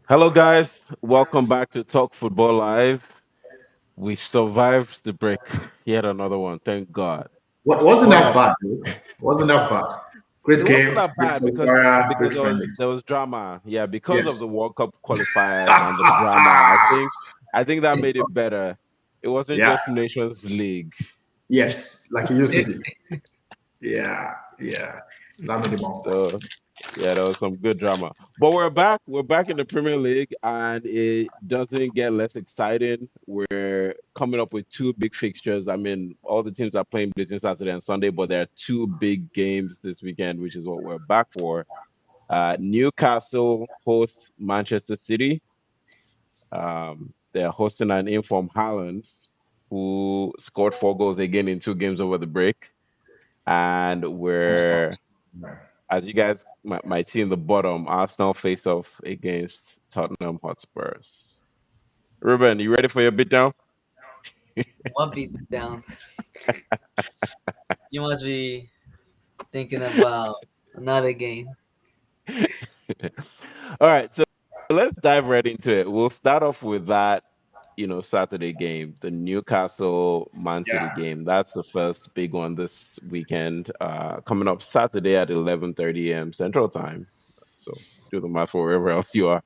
Hello, guys. Welcome back to Talk Football Live. We survived the break. Yet another one. Thank God. Wasn't that But bad, though? Wasn't that bad? it Great wasn't games, that great bad qualifier, because great there friendlies. was drama. Yeah, because of Yes. the World Cup qualifiers and the drama. I think that made it better. It wasn't Yeah. just Nations League. Yes. Like it used to be. Yeah. Yeah. That made it more fun. So yeah, there was some good drama. But we're back. We're back in the Premier League, and it doesn't get less exciting. We're coming up with two big fixtures. I mean, all the teams are playing this Saturday and Sunday, but there are two big games this weekend, which is what we're back for. Newcastle host Manchester City. They're hosting an informed Haaland, who scored 4 goals again in 2 games over the break. And And we're stops. Right. as you guys might see in the bottom, Arsenal face off against Tottenham Hotspurs. Ruben, you ready for your beatdown? One beat down. You must be thinking about another game. All right, so let's dive right into it. We'll start off with that Saturday game, the Newcastle Man City Yeah. game. That's the first big one this weekend, coming up Saturday at 11:30 a.m. Central Time. So do the math for wherever else you are.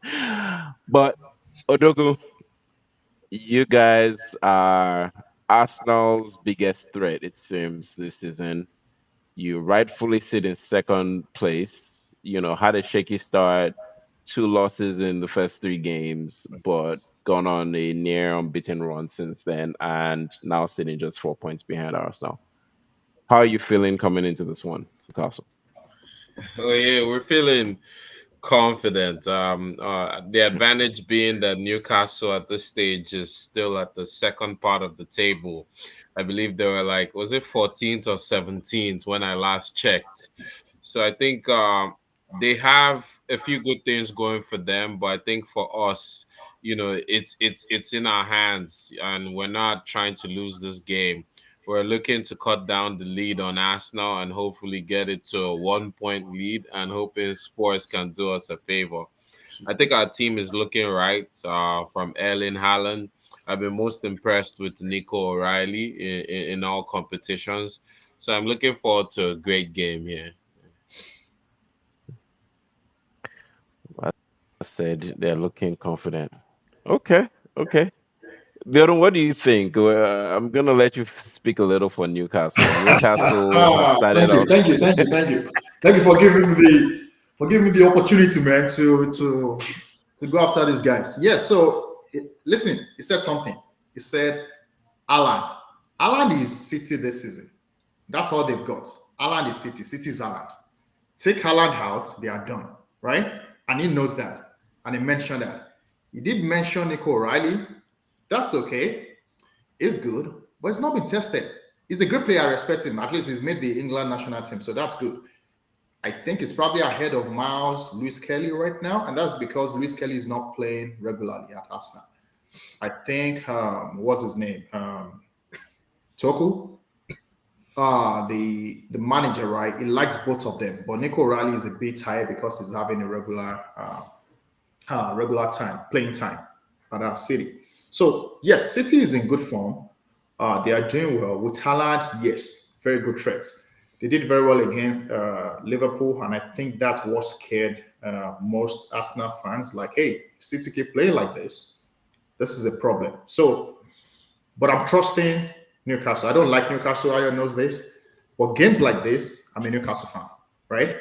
But Odogu, you guys are Arsenal's biggest threat, it seems, this season. You rightfully sit in second place. Had a shaky start, 2 losses in the first 3 games, but gone on a near unbeaten run since then, and now sitting just 4 points behind Arsenal. How are you feeling coming into this one, Newcastle? Oh yeah, we're feeling confident. The advantage being that Newcastle at this stage is still at the second part of the table. I believe they were like, was it 14th or 17th when I last checked? So I think they have a few good things going for them, but I think for us, it's in our hands, and we're not trying to lose this game. We're looking to cut down the lead on Arsenal and hopefully get it to a 1 point lead, and hoping Spurs can do us a favor. I think our team is looking right from Erling Haaland. I've been most impressed with Nico O'Reilly in all competitions. So I'm looking forward to a great game here. I said they're looking confident. Okay, okay. Bjorn, what do you think? I'm gonna let you speak a little for Newcastle. Newcastle have started Thank you. off. Thank you. Thank you. Thank you. Thank you for giving me the opportunity, man, to go after these guys. Yeah. So listen, he said something. He said Alan. Alan is City this season. That's all they've got. Alan is City. City is Alan. Take Haaland out, they are done, right? And he knows that. And he mentioned that. He did mention Nico O'Reilly. That's okay. It's good, but it's not been tested. He's a great player. I respect him. At least he's made the England national team, so that's good. I think it's probably ahead of Miles, Luis Kelly right now, and that's because Luis Kelly is not playing regularly at Arsenal. I think what's his name? Toku, the manager, right? He likes both of them, but Nico Riley is a bit tired because he's having a regular time playing time at our City. So yes, City is in good form. They are doing well with Haaland. Yes, very good threats. They did very well against Liverpool, and I think that's what scared most Arsenal fans. Like, hey, if City keep playing like this is a problem. So but I'm trusting Newcastle. I don't like Newcastle. I knows this. But games like this, I'm a Newcastle fan, right?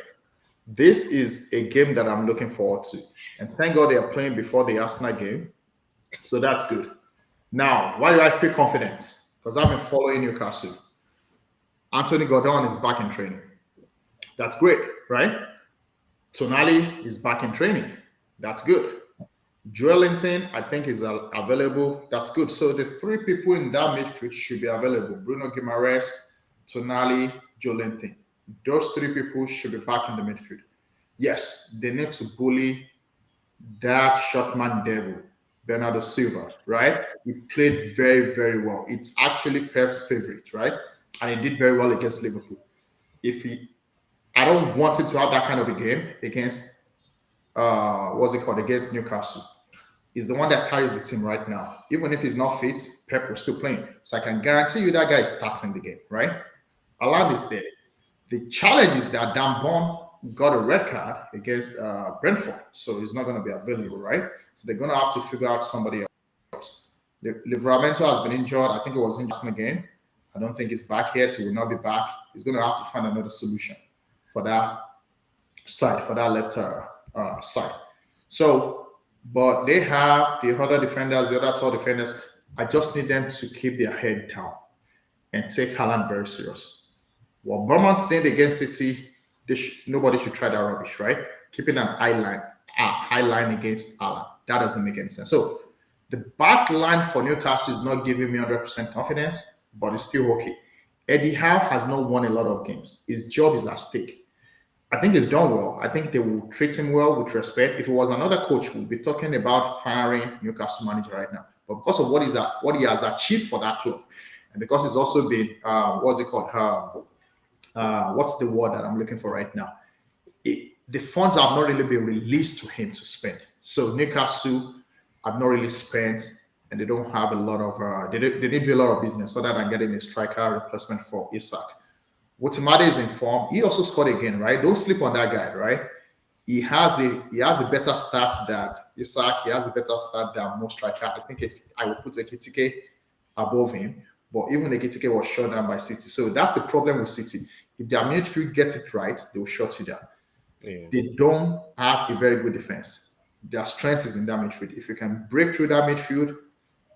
This is a game that I'm looking forward to. And thank God they are playing before the Arsenal game. So that's good. Now, why do I feel confident? Because I've been following Newcastle. Anthony Gordon is back in training. That's great, right? Tonali is back in training. That's good. Joelinton, I think, is available. That's good. So the three people in that midfield should be available. Bruno Guimaraes, Tonali, Joelinton. Those three people should be back in the midfield. Yes, they need to bully that shotman devil, Bernardo Silva, right? He played very, very well. It's actually Pep's favorite, right? And he did very well against Liverpool. If he, I don't want him to have that kind of a game against what's it called, against Newcastle. Is the one that carries the team right now. Even if he's not fit, Pep will still playing. So I can guarantee you that guy is starting the game, right? Alan is there. The challenge is that Dan Bon got a red card against Brentford, so he's not going to be available, right? So they're going to have to figure out somebody else. Livramento has been injured. I think it was injured in the game. I don't think he's back yet. He will not be back. He's going to have to find another solution for that side, for that left side. So, but they have the other defenders, the other tall defenders. I just need them to keep their head down and take Haaland very serious. What Bournemouth did against City, nobody should try that rubbish, right? Keeping an high line against Haaland. That doesn't make any sense. So the back line for Newcastle is not giving me 100% confidence, but it's still okay. Eddie Howe has not won a lot of games. His job is at stake. I think he's done well. I think they will treat him well with respect. If it was another coach, we'll be talking about firing Newcastle manager right now. But because of what he has achieved for that club, and because it's also been what's it called? What's the word that I'm looking for right now? The funds have not really been released to him to spend. So Newcastle have not really spent, and they don't have a lot of. They didn't do a lot of business other than getting a striker replacement for Isak. Wotamade is in form. He also scored again, right? Don't sleep on that guy, right? He has a better start than Isak. He has a better start than most striker. I would put Ekitike above him, but even Ekitike was shut down by City. So that's the problem with City. If their midfield gets it right, they will shut you down. Yeah. They don't have a very good defense. Their strength is in that midfield. If you can break through that midfield,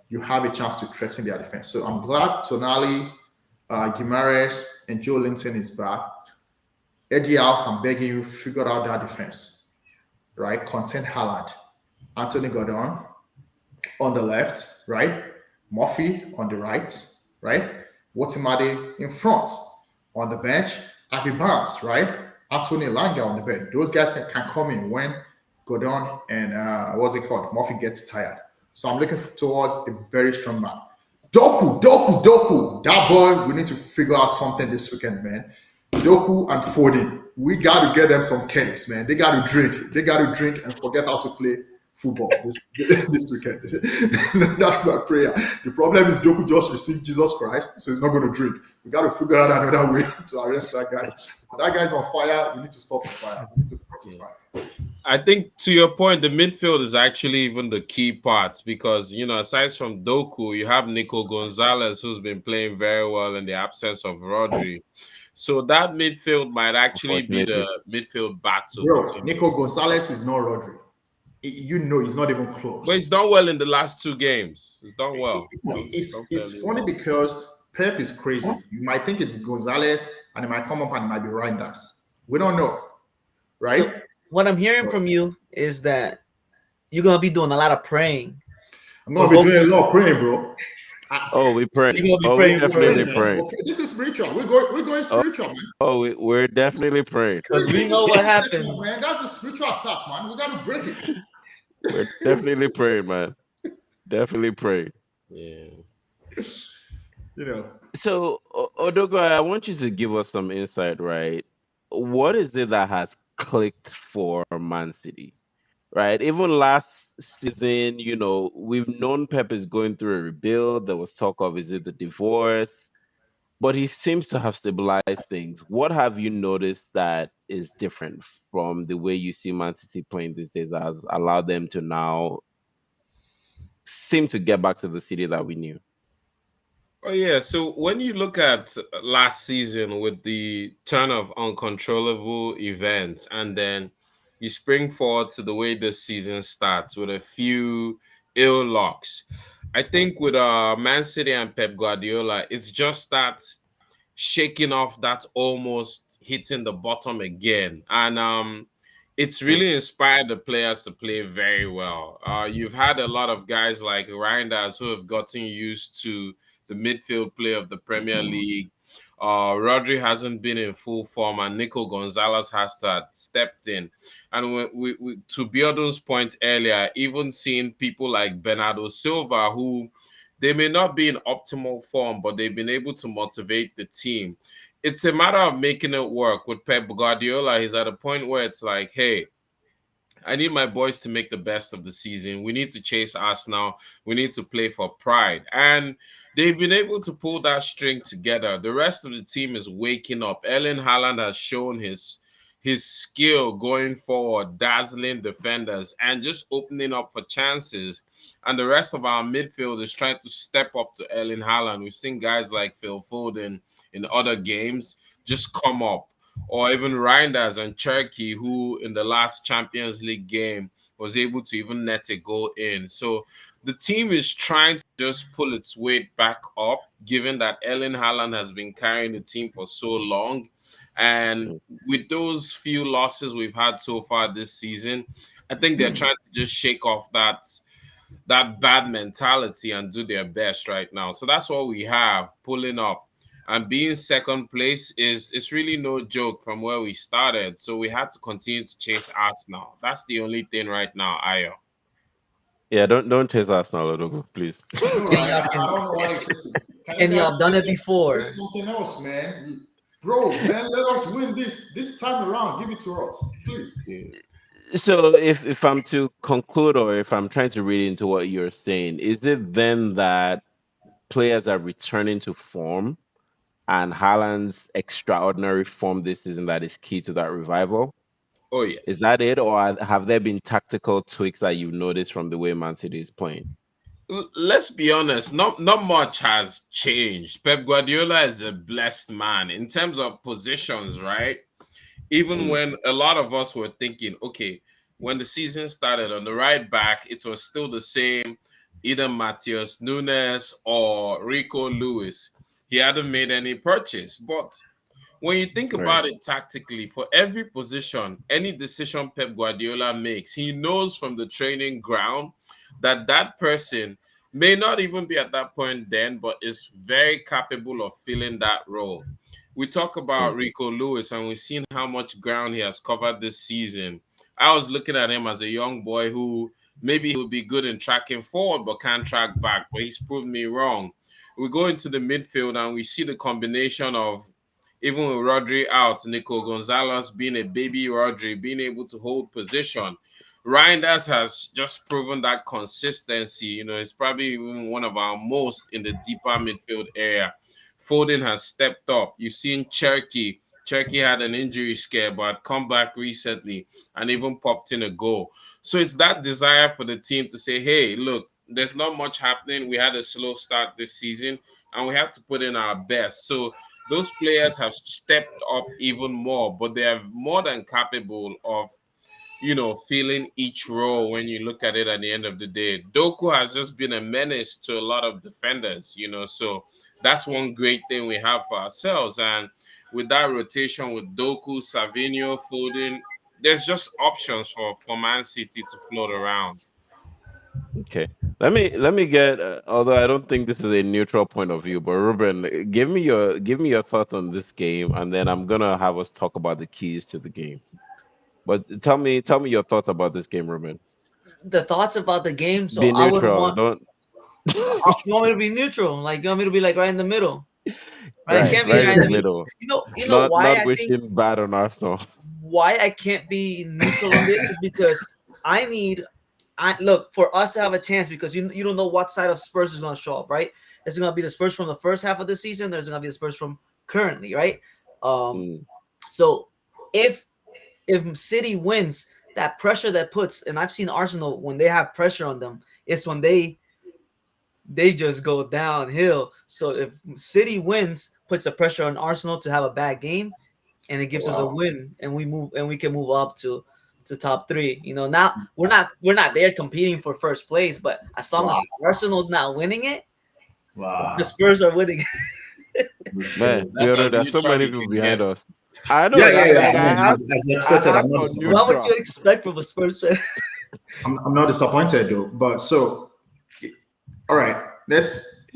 you have a chance to threaten their defense. So I'm glad Tonali, Guimaraes, and Joe Linton is back. Eddie Howe, I'm begging you, figure out that defense, right? Content Haaland, Anthony Gordon on the left, right? Murphy on the right, right? Wotamade in front. On the bench, Avi Barnes, right? Anthony Langa on the bench. Those guys can come in when Gordon and Murphy gets tired. So I'm looking towards a very strong man. Doku. That boy, we need to figure out something this weekend, man. Doku and Foden. We got to get them some cakes, man. They got to drink. They got to drink and forget how to play football this weekend. That's my prayer. The problem is Doku just received Jesus Christ, so he's not going to drink. We got to figure out another way to arrest that guy. But that guy's on fire. We need to stop his fire. I think to your point, the midfield is actually even the key part because, aside from Doku, you have Nico Gonzalez, who's been playing very well in the absence of Rodri. So that midfield might actually be the midfield battle. Bro, Nico Gonzalez is not Rodri. He's not even close. But he's done well in the last two games. He's done well. It's funny because Pep is crazy. You might think it's Gonzalez, and it might come up and it might be Reinders. We don't know, right? So what I'm hearing from you is that you're gonna be doing a lot of praying. I'm gonna be doing a lot of praying, bro. We pray. You're gonna be praying. We definitely pray. Okay, this is spiritual. We're going spiritual, man. We're definitely praying. Because we know what happens. Man, that's a spiritual attack, man. We got to break it. We're definitely praying, man. Definitely pray. Yeah. So, Odogo, I want you to give us some insight, right? What is it that has clicked for Man City, right? Even last season, we've known Pep is going through a rebuild. There was talk of, is it the divorce? But he seems to have stabilized things. What have you noticed that is different from the way you see Man City playing these days that has allowed them to now seem to get back to the City that we knew? Oh, yeah. So when you look at last season with the turn of uncontrollable events, and then you spring forward to the way this season starts with a few ill locks, I think with Man City and Pep Guardiola, it's just that shaking off that almost hitting the bottom again. And it's really inspired the players to play very well. You've had a lot of guys like Reinders who have gotten used to the midfield play of the Premier League. Rodri hasn't been in full form, and Nico Gonzalez has stepped in. And we to Biodun's point earlier, even seeing people like Bernardo Silva, who they may not be in optimal form, but they've been able to motivate the team. It's a matter of making it work. With Pep Guardiola, he's at a point where it's like, hey, I need my boys to make the best of the season. We need to chase Arsenal. We need to play for pride. And they've been able to pull that string together. The rest of the team is waking up. Erling Haaland has shown his skill going forward, dazzling defenders and just opening up for chances. And the rest of our midfield is trying to step up to Erling Haaland. We've seen guys like Phil Foden in other games just come up, or even Reinders and Cherky, who in the last Champions League game was able to even net a goal in. So the team is trying to just pull its weight back up, given that Erling Haaland has been carrying the team for so long. And with those few losses we've had so far this season, I think they're trying to just shake off that bad mentality and do their best right now. So that's what we have pulling up. And being second place is it's really no joke from where we started. So we had to continue to chase Arsenal. That's the only thing right now, Ayo. Yeah, don't chase Arsenal, Odogo, please. I know, And right? y'all I can, don't know why. Listen, can you and guys y'all done it play before. something else, man? Bro, man, let us win this time around. Give it to us, please. So if I'm to conclude, or if I'm trying to read into what you're saying, is it then that players are returning to form and Haaland's extraordinary form this season that is key to that revival? Oh Is yes. that it, or have there been tactical tweaks that you've noticed from the way Man City is playing? Let's be honest, not much has changed. Pep Guardiola is a blessed man in terms of positions, right? Even Mm, when a lot of us were thinking, okay, when the season started on the right back, it was still the same, either Matheus Nunes or Rico Lewis. He hadn't made any purchase. But when you think right. about it tactically, for every position, any decision Pep Guardiola makes, he knows from the training ground that that person may not even be at that point then, but is very capable of filling that role. We talk about Mm, Rico Lewis, and we've seen how much ground he has covered this season. I was looking at him as a young boy who maybe he would be good in tracking forward but can't track back, but he's proved me wrong. We go into the midfield and we see the combination of, even with Rodri out, Nico Gonzalez being a baby Rodri, being able to hold position. Reinders has just proven that consistency. You know, it's probably even one of our most in the deeper midfield area. Foden has stepped up. You've seen Cherky. Cherky had an injury scare, but come back recently and even popped in a goal. So it's that desire for the team to say, hey, look, there's not much happening. We had a slow start this season and we have to put in our best. So those players have stepped up even more, but they are more than capable of, filling each role when you look at it at the end of the day. Doku has just been a menace to a lot of defenders. So that's one great thing we have for ourselves. And with that rotation with Doku, Savinho, Foden, there's just options for Man City to float around. okay. Let me get. Although I don't think this is a neutral point of view, but Ruben, give me your thoughts on this game, and then I'm gonna have us talk about the keys to the game. But tell me your thoughts about this game, Ruben. The thoughts about the game. So Be I would neutral. want. Don't. You want me to be neutral? Like you want me to be like right in the middle? Right? I Right, can't be right right in in the the middle. middle. You know Not why not I think wishing bad on Arsenal. why I can't be neutral on this is because I need I look for us to have a chance because you don't know what side of Spurs is gonna show up, right? Is it gonna be the Spurs from the first half of the season? There's gonna be the Spurs from currently, right? Um Mm, so if City wins, that pressure that puts, and I've seen Arsenal when they have pressure on them, it's when they just go downhill. So if City wins, puts the pressure on Arsenal to have a bad game, and it gives us a Wow. win, and we can move up to top three. Now we're not there competing for first place, but as long Wow. as Arsenal's not winning it, the Wow. Spurs are winning. man, That's as there's so neutral many you people can behind get. us. I know, Yeah, yeah, yeah. and I mean, as I expected, I'm asked not for What disappointed. would you neutral. expect from a Spurs fan? I'm not disappointed though. But so, all right, let's.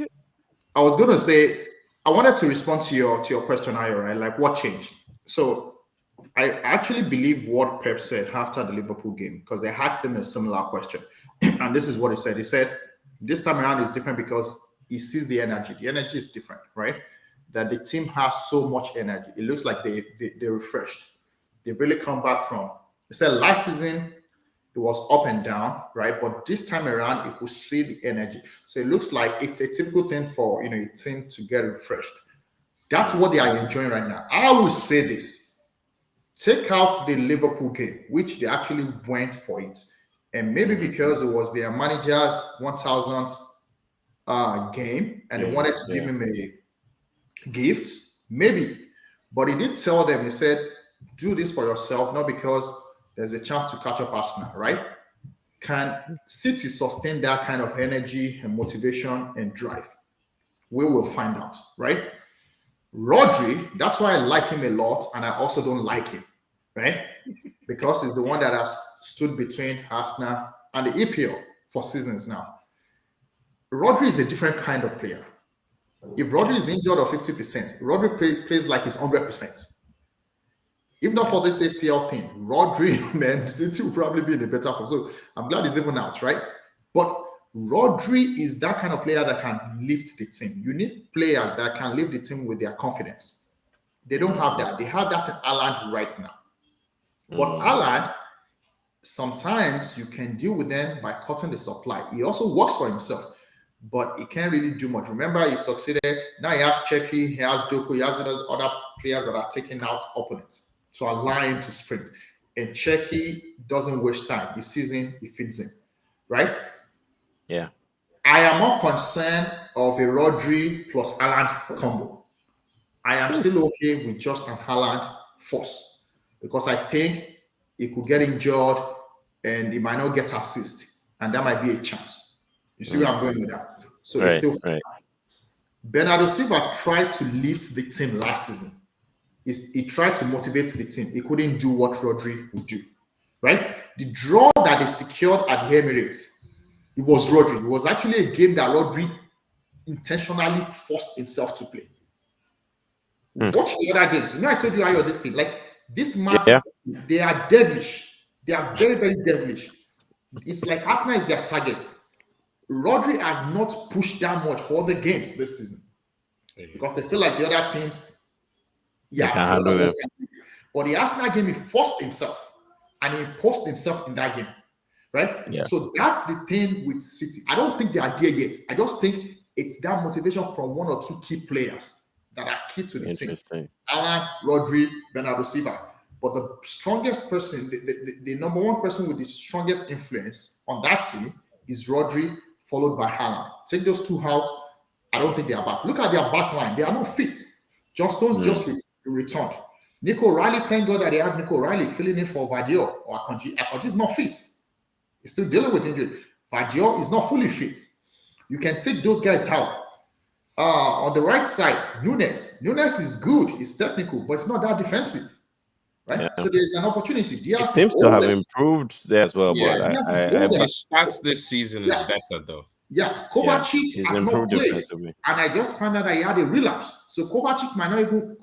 I was gonna say I wanted to respond to your question, Ayo, right? Like what changed? So I actually believe what Pep said after the Liverpool game because they asked him a similar question, and this is what he said. He said this time around is different because he sees the energy. The energy is different, right? That the team has so much energy. It looks like they're refreshed. They've really come back from. He said last season It was up and down, right? But this time around, you could see the energy. So it looks like it's a typical thing for a team to get refreshed. That's what they are enjoying right now. I will say this: take out the Liverpool game, which they actually went for it, and maybe because it was their manager's 1,000th game, and they wanted to give him a gift, maybe. But he did tell them, he said, do this for yourself, not because there's a chance to catch up Arsenal, right? Can City sustain that kind of energy and motivation and drive? We will find out, right? Rodri, that's why I like him a lot, and I also don't like him, right? Because he's the one that has stood between Arsenal and the EPL for seasons now. Rodri is a different kind of player. If Rodri is injured or 50%, Rodri plays like he's 100%. If not for this ACL thing, Rodri, man, City will probably be in a better form. So I'm glad he's even out, right? But Rodri is that kind of player that can lift the team. You need players that can lift the team with their confidence. They don't have that. They have that in Haaland right now. But Haaland, sometimes you can deal with them by cutting the supply. He also works for himself, but he can't really do much. Remember, he succeeded. Now he has Cheki, he has Doku, he has other players that are taking out opponents to allow him to sprint. And Cheki doesn't waste time. He sees him, he feeds him, right? Yeah. I am more concerned of a Rodri plus Haaland combo. I am still okay with just an Haaland force because I think he could get injured and he might not get assist, and that might be a chance. You see where I'm going with that? So it's still fine. Bernardo Silva tried to lift the team last season. He tried to motivate the team. He couldn't do what Rodri would do, right? The draw that they secured at the Emirates, it was Rodri. It was actually a game that Rodri intentionally forced himself to play. Watch the other games. I told you how this thing. Like this massive, they are devilish. They are very, very devilish. It's like Arsenal is their target. Rodri has not pushed that much for the games this season because they feel like the other teams, but the Arsenal game, he forced himself and he imposed himself in that game, right? Yeah. So that's the thing with City. I don't think they are there yet. I just think it's that motivation from one or two key players that are key to the team. Alan, Rodri, Bernardo Silva. But the strongest person, the number one person with the strongest influence on that team is Rodri, followed by Haaland. Take those two out, I don't think they are back. Look at their back line. They are not fit. Just returned. Nico Riley, thank God that they have Nico Riley filling in for Vardiol or Akanji. Akanji is not fit. He's still dealing with injury. Vardiol is not fully fit. You can take those guys out. On the right side, Nunes. Nunes is good. He's technical, but it's not that defensive. Right? Yeah. So there's an opportunity. Diaz seems to have improved there as well. Yeah, but his stats this season is better though. Yeah, Kovacic has not played, and I just found out that he had a relapse. So Kovacic might not even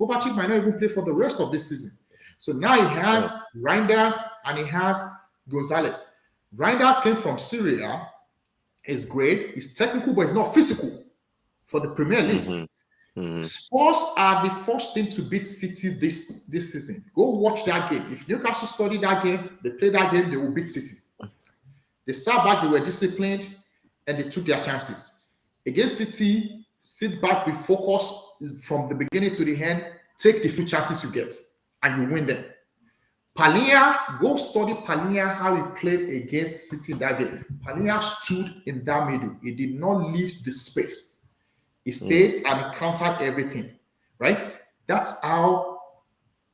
play for the rest of this season. So now he has Reinders and he has Gonzalez. Reinders came from Syria. He's great. He's technical, but he's not physical for the Premier League. Spurs are the first team to beat City this season. Go watch that game. If Newcastle study that game, they play that game, they will beat City. They sat back, they were disciplined, and they took their chances. Against City, sit back, be focused from the beginning to the end, take the few chances you get, and you win them. Palinha, go study Palinha, how he played against City that game. Palinha stood in that middle. He did not leave the space. He stayed and countered everything, right? That's how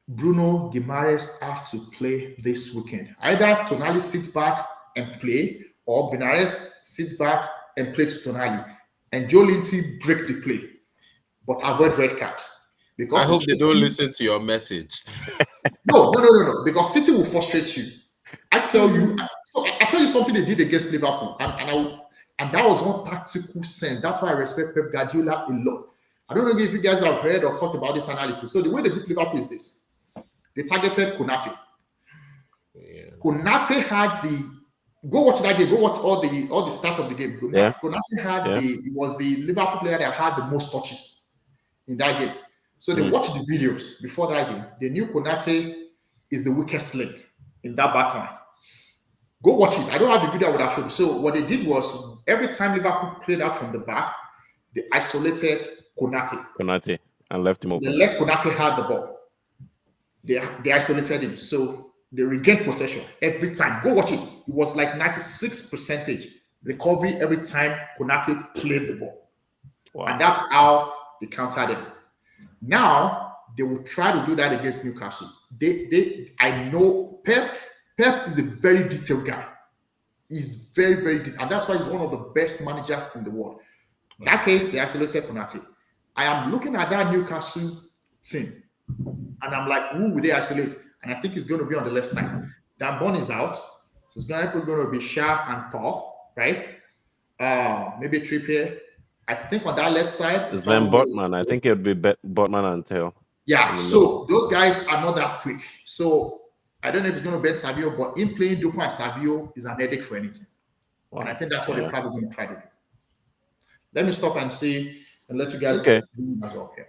Bruno Guimaraes have to play this weekend. Either Tonali sits back and play, or Guimaraes sits back and play to Tonali. And Joe Lindsay break the play, but avoid red card. Because I hope they don't listen to your message. No. Because City will frustrate you. I tell you something they did against Liverpool, and that was one tactical sense. That's why I respect Pep Guardiola a lot. I don't know if you guys have heard or talked about this analysis. So the way they beat Liverpool is this: they targeted Konate. Yeah. Konate had go watch that game. Go watch all the start of the game. Konate had he was the Liverpool player that had the most touches in that game. So they watched the videos before that game. They knew Konate is the weakest link in that back line. Go watch it. I don't have the video I would have shown you. So what they did was every time Liverpool played out from the back, they isolated Konate. Konate and left him So they open. let Konate have the ball. They isolated him. So they regained possession every time. Go watch it. It was like 96 percentage recovery every time Konate played the ball. And Wow. that's how they countered him. Now they will try to do that against Newcastle. I know Pep is a very detailed guy. He's very, very detailed. And that's why he's one of the best managers in the world. In that case, they isolated Konate. I am looking at that Newcastle team and I'm like, who will they isolate? And I think it's going to be on the left side. Dan Bon is out. So it's going to be Shah and Thor, right? Maybe Trippier. I think on that left side, it's Sven probably Botman. I think it would be Botman and Tail yeah. in the middle. So those guys are not that quick. So I don't know if it's going to bench Savio, but in playing Dupa and Savio is an headache for anything. And I Wow. think that's what they're Yeah. probably going to try to do. Let me stop and see and let you guys Okay. do as well. Yeah.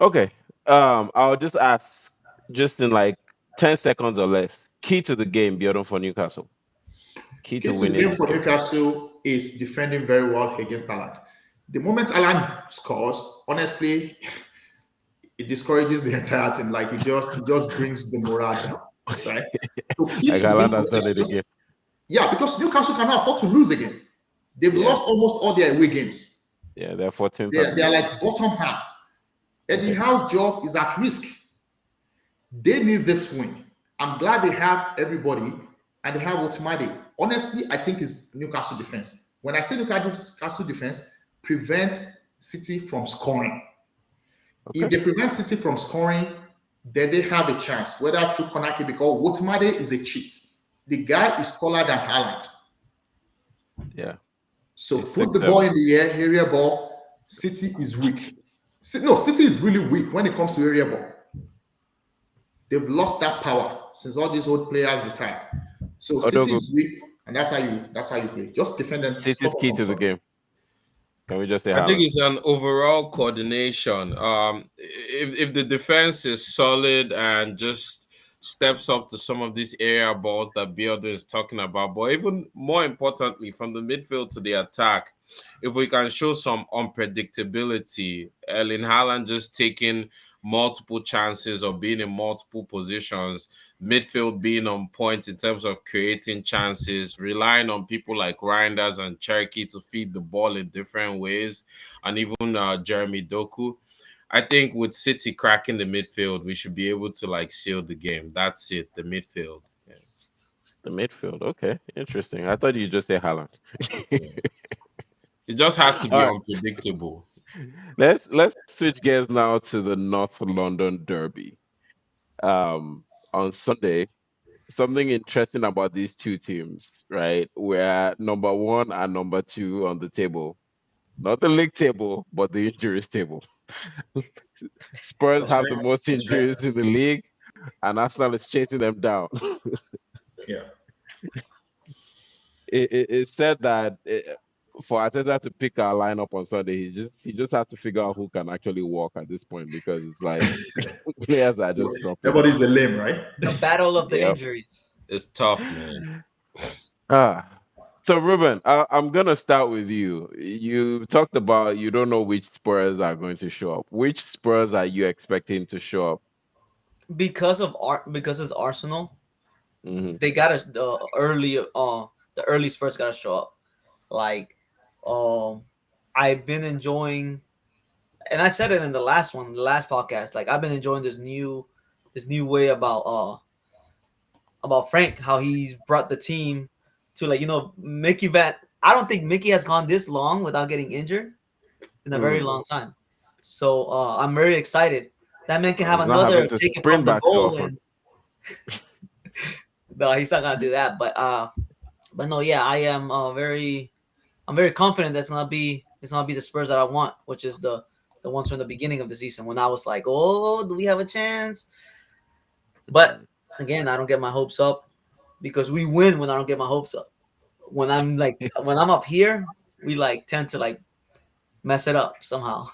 Okay. I'll just ask, just in like 10 seconds or less. Key to the game, Bjorn, for Newcastle. Key to Key to the winning game this for game. Newcastle is defending very well against Aland. The moment Aland scores, honestly, it discourages the entire team. Like it just brings the morale down, right? So key Like to the game Haaland for has them done is it again. just yeah, because Newcastle cannot afford to lose again. They've Yeah. lost almost all their away games. Yeah. They're 14th at They're, the they're moment. like bottom half. Eddie Okay. Howe's job is at risk. They need this win. I'm glad they have everybody and they have Otumade. Honestly, I think it's Newcastle defense. When I say Newcastle defense, prevent City from scoring. If Okay. they prevent City from scoring, then they have a chance. Whether through Konaki, because Otumade is a cheat. The guy is taller than Haaland. Yeah. So He's put six the ball seven. in the air, area ball. City is weak. No, City is really weak when it comes to area ball. They've lost that power since all these old players retired. So City Odogu, is weak, and that's how you play. Just defend them, City's stop them key from to the scoring. game. Can we just say I think Haaland? it's an overall coordination. If the defense is solid and just steps up to some of these area balls that Bieldo is talking about, but even more importantly, from the midfield to the attack, if we can show some unpredictability, Erling Haaland just taking multiple chances or being in multiple positions, midfield being on point in terms of creating chances, relying on people like Reinders and Cherky to feed the ball in different ways, and even Jeremy Doku. I think with City cracking the midfield, we should be able to like seal the game. That's it, the midfield. Yeah. The midfield. Okay. Interesting. I thought you just say Haaland. Yeah. It just has to be All right. unpredictable. Let's switch gears now to the North London Derby. On Sunday, something interesting about these two teams, right? We're number one and number two on the table. Not the league table, but the injuries table. Spurs That's have the right. most That's right. injuries in the league, and Arsenal is chasing them down. Yeah. It's said that for Arteta to pick our lineup on Sunday, he just has to figure out who can actually walk at this point because it's like players are just dropping off. Everybody's a lame, right? The battle of the Yeah. injuries. It's tough, man. Ah. So Ruben, I'm gonna start with you. You talked about you don't know which Spurs are going to show up. Which Spurs are you expecting to show up? Because it's Arsenal, Hmm. they gotta the early Spurs gotta show up. Like um I've been enjoying, and I said it in the last podcast, like I've been enjoying this new way about Frank, how he's brought the team to, like, Mickey Van. I don't think Mickey has gone this long without getting injured in a very Mm. long time. So I'm very excited. That man can have He's not having another to take it sprint from the back so goal, often. and no, he's not gonna do that. But no, yeah, I'm very confident that's gonna be it's gonna be the Spurs that I want, which is the ones from the beginning of the season when I was like, oh, do we have a chance? But Mm. again, I don't get my hopes up because we win when I don't get my hopes up. When I'm up here, we like tend to like mess it up somehow.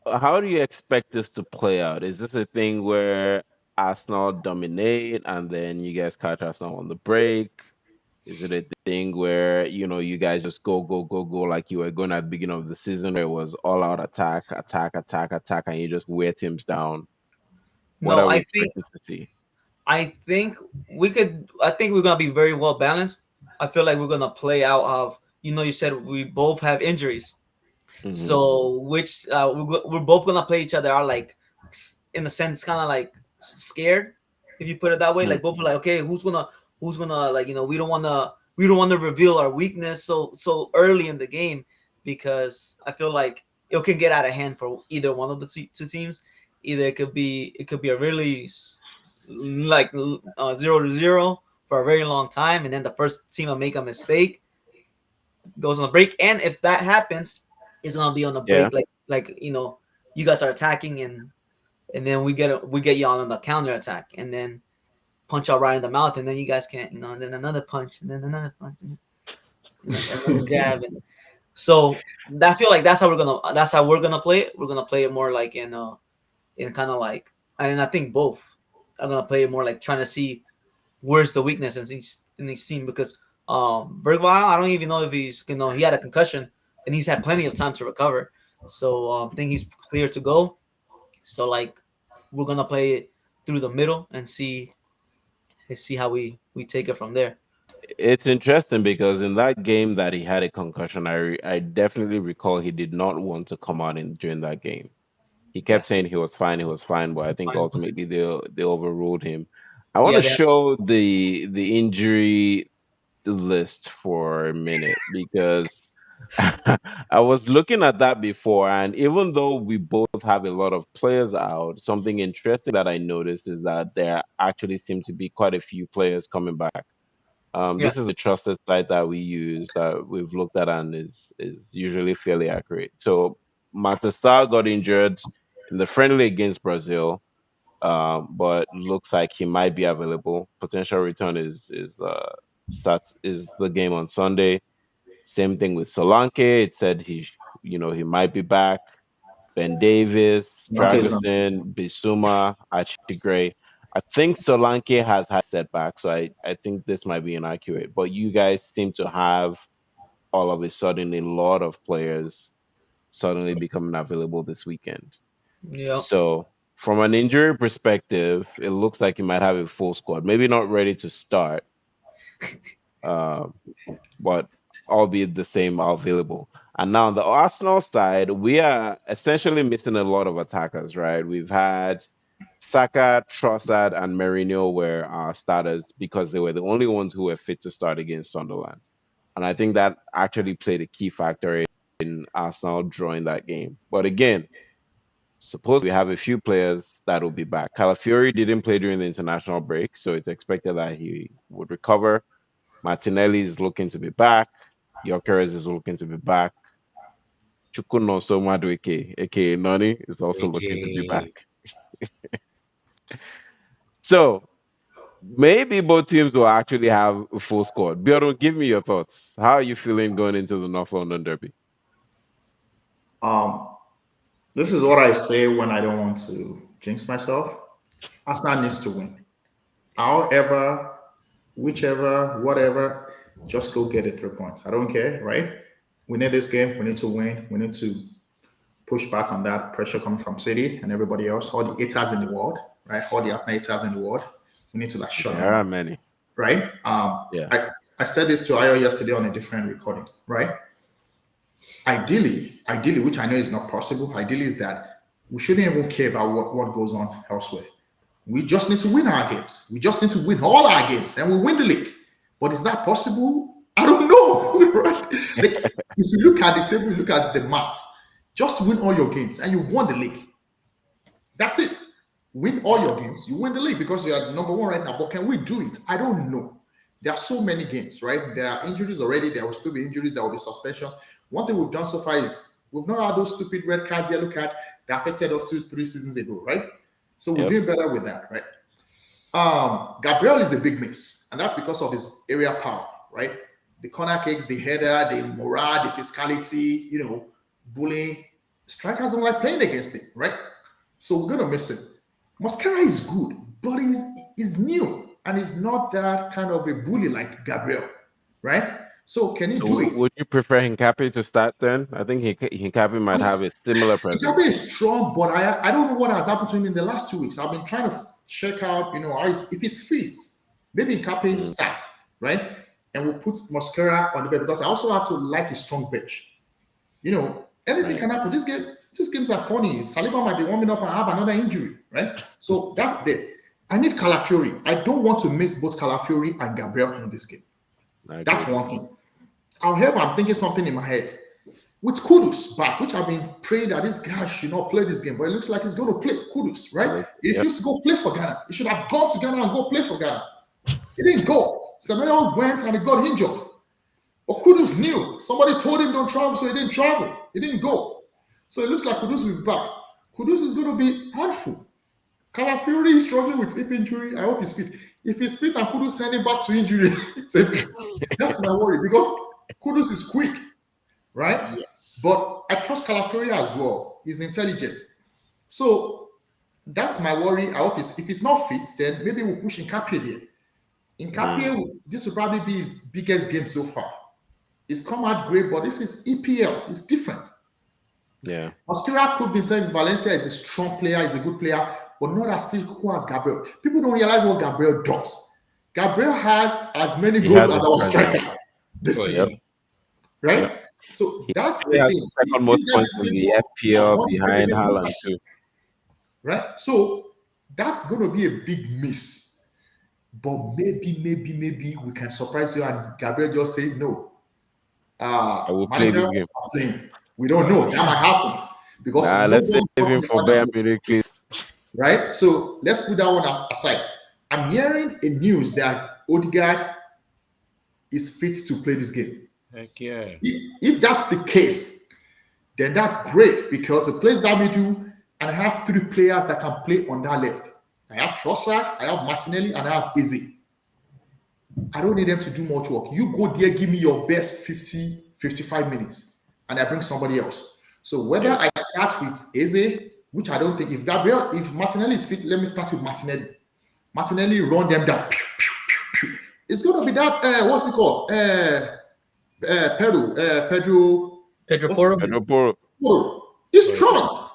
How do you expect this to play out? Is this a thing where Arsenal dominate and then you guys catch Arsenal on the break? Is it a thing where, you guys just go, go, go, go like you were going at the beginning of the season where it was all out attack, attack, attack, attack, and you just wear teams down? What No, are we I think expecting to see? I think we could. I think we're gonna be very well balanced. I feel like we're gonna play out of. You said we both have injuries, Hmm. so which we're both gonna play each other out like in a sense, kind of like scared, if you put it that way. Like both are like, okay, who's gonna like we don't wanna reveal our weakness so early in the game, because I feel like it can get out of hand for either one of the two teams. Either it could be a really like 0-0 for a very long time, and then the first team will make a mistake, goes on a break, and if that happens, it's gonna be on the Yeah. break. Like you guys are attacking, and then we get you on the counter attack, and then punch out right in the mouth, and then you guys can't, and then another punch, and then another punch, and another jab, and so I feel like that's how we're gonna play it. We're gonna play it more like in kind of like, and I think both are gonna play it more like trying to see where's the weakness in each team, because Bergwijn, I don't even know if he had a concussion and he's had plenty of time to recover, so I think he's clear to go. So like we're gonna play it through the middle and see how we take it from there. It's interesting because in that game that he had a concussion, I definitely recall he did not want to come out during that game. He Yeah, kept saying he was fine, but I think fine. ultimately they overruled him. I want Yeah, to they have show the injury list for a minute because I was looking at that before, and even though we both have a lot of players out, something interesting that I noticed is that there actually seem to be quite a few players coming back. yeah, This is a trusted site that we use that we've looked at and is usually fairly accurate. So Matasar got injured in the friendly against Brazil, but looks like he might be available. Potential return is the game on Sunday. Same thing with Solanke. It said he might be back. Ben Davis, Okay, so Dragusin, Bisuma, Achigray. I think Solanke has had setback, so I think this might be inaccurate. But you guys seem to have all of a sudden a lot of players suddenly becoming available this weekend. yeah. So from an injury perspective, it looks like you might have a full squad. Maybe not ready to start, um, but albeit the same available. And now on the Arsenal side, we are essentially missing a lot of attackers, right? We've had Saka, Trossard, and Marino were our starters because they were the only ones who were fit to start against Sunderland. And I think that actually played a key factor in Arsenal drawing that game. But again, suppose we have a few players that will be back. Calafiori didn't play during the international break, so it's expected that he would recover. Martinelli is looking to be back. Gyökeres is looking to be back. Chukwunoso Madueke, aka Nani, is also looking to be back. Okay. So maybe both teams will actually have a full squad. Bjorn, give me your thoughts. How are you feeling going into the North London Derby? um, this is what I say when I don't want to jinx myself. Arsenal needs to win. However, whichever, whatever, just go get the 3 points. I don't care, right? We need this game. We need to win. We need to push back on that pressure coming from City and everybody else, all the haters in the world, right? All the Arsenal haters in the world. We need to like shut them There are up, many. right? Yeah. I said this to Ayo yesterday on a different recording, right? Ideally, which I know is not possible, ideally is that we shouldn't even care about what goes on elsewhere. We just need to win our games. We just need to win all our games and we win the league. But is that possible? I don't know. Right? Like, if you look at the table, you look at the maths, just win all your games and you've won the league. That's it. Win all your games, you win the league because you are number one right now. But can we do it? I don't know. There are so many games, right? There are injuries already. There will still be injuries. There will be suspensions. One thing we've done so far is we've not had those stupid red cards, yellow card that affected us 2, 3 seasons ago, right? So we're Yep. doing better with that, right? Gabriel is a big miss, and that's because of his area power, right? The corner kicks, the header, the morale, the physicality, bullying. Strikers don't like playing against him, right? So we're gonna miss him. Mascara is good, but he's new and he's not that kind of a bully like Gabriel, right? So can he So do it? would you prefer Hincapi to start then? I think Hincapi might have a similar Ikabe presence. is strong, but I don't know what has happened to him in the last 2 weeks. I've been trying to check out, if he's fit, maybe Ikabe Mm, start, right? And we'll put Mosquera on the bench because I also have to like a strong bench. Anything right. can happen. These games are funny. Saliba might be warming up and have another injury, right? So that's there. I need Calafiori. I don't want to miss both Calafiori and Gabriel in this game. I That's agree. one thing. However, I'm thinking something in my head. With Kudus back, which I've been praying that this guy should not play this game, but it looks like he's going to play Kudus, right? He Yep. refused to go play for Ghana. He should have gone to Ghana and go play for Ghana. He didn't go. Samuel went and he got injured. But Kudus knew. Somebody told him don't travel, so he didn't travel. He didn't go. So it looks like Kudus will be back. Kudus is going to be handful. Calafiori is struggling with hip injury. I hope he's fit. If he's fit and Kudus send him back to injury, that's my worry because Kudus is quick, right? Yes. But I trust Calafiori as well. He's intelligent. So that's my worry. I hope if he's not fit, then maybe we'll push Nkapie there. Nkapie, this will probably be his biggest game so far. It's come out great, but this is EPL. It's different. Yeah. Mosquera proved himself in Valencia is a strong player, is a good player, but not as physical as Gabriel. People don't realize what Gabriel does. Gabriel has as many He goals has as his our presence. striker this Oh, season, yep. right? Yep. So He that's probably the has thing. the second most This guy points is in playing the well and FPL won the game behind against Haaland Newcastle, too. right? So that's going to be a big miss. But maybe we can surprise you and Gabriel just say no. I will play Manager, this game. I'm playing. We don't know. That might happen because Nah, no let's one save from him the for other Bayern group, Munich, please. right? So let's put that one aside. I'm hearing a news that Odegaard is fit to play this game. Heck yeah. If that's the case, then that's great because it plays that middle and I have three players that can play on that left. I have Trossard, I have Martinelli, and I have Izzy. I don't need them to do much work. You go there, give me your best 50, 55 minutes, and I bring somebody else. So whether Yep. I start with Eze, which I don't think, if Martinelli is fit, let me start with Martinelli. Martinelli run them down. Pew, pew, pew, pew. It's going to be that, what's it called? Pedro, Pedro what's his Porro. name? Pedro Porro. Porro. He's Okay. strong.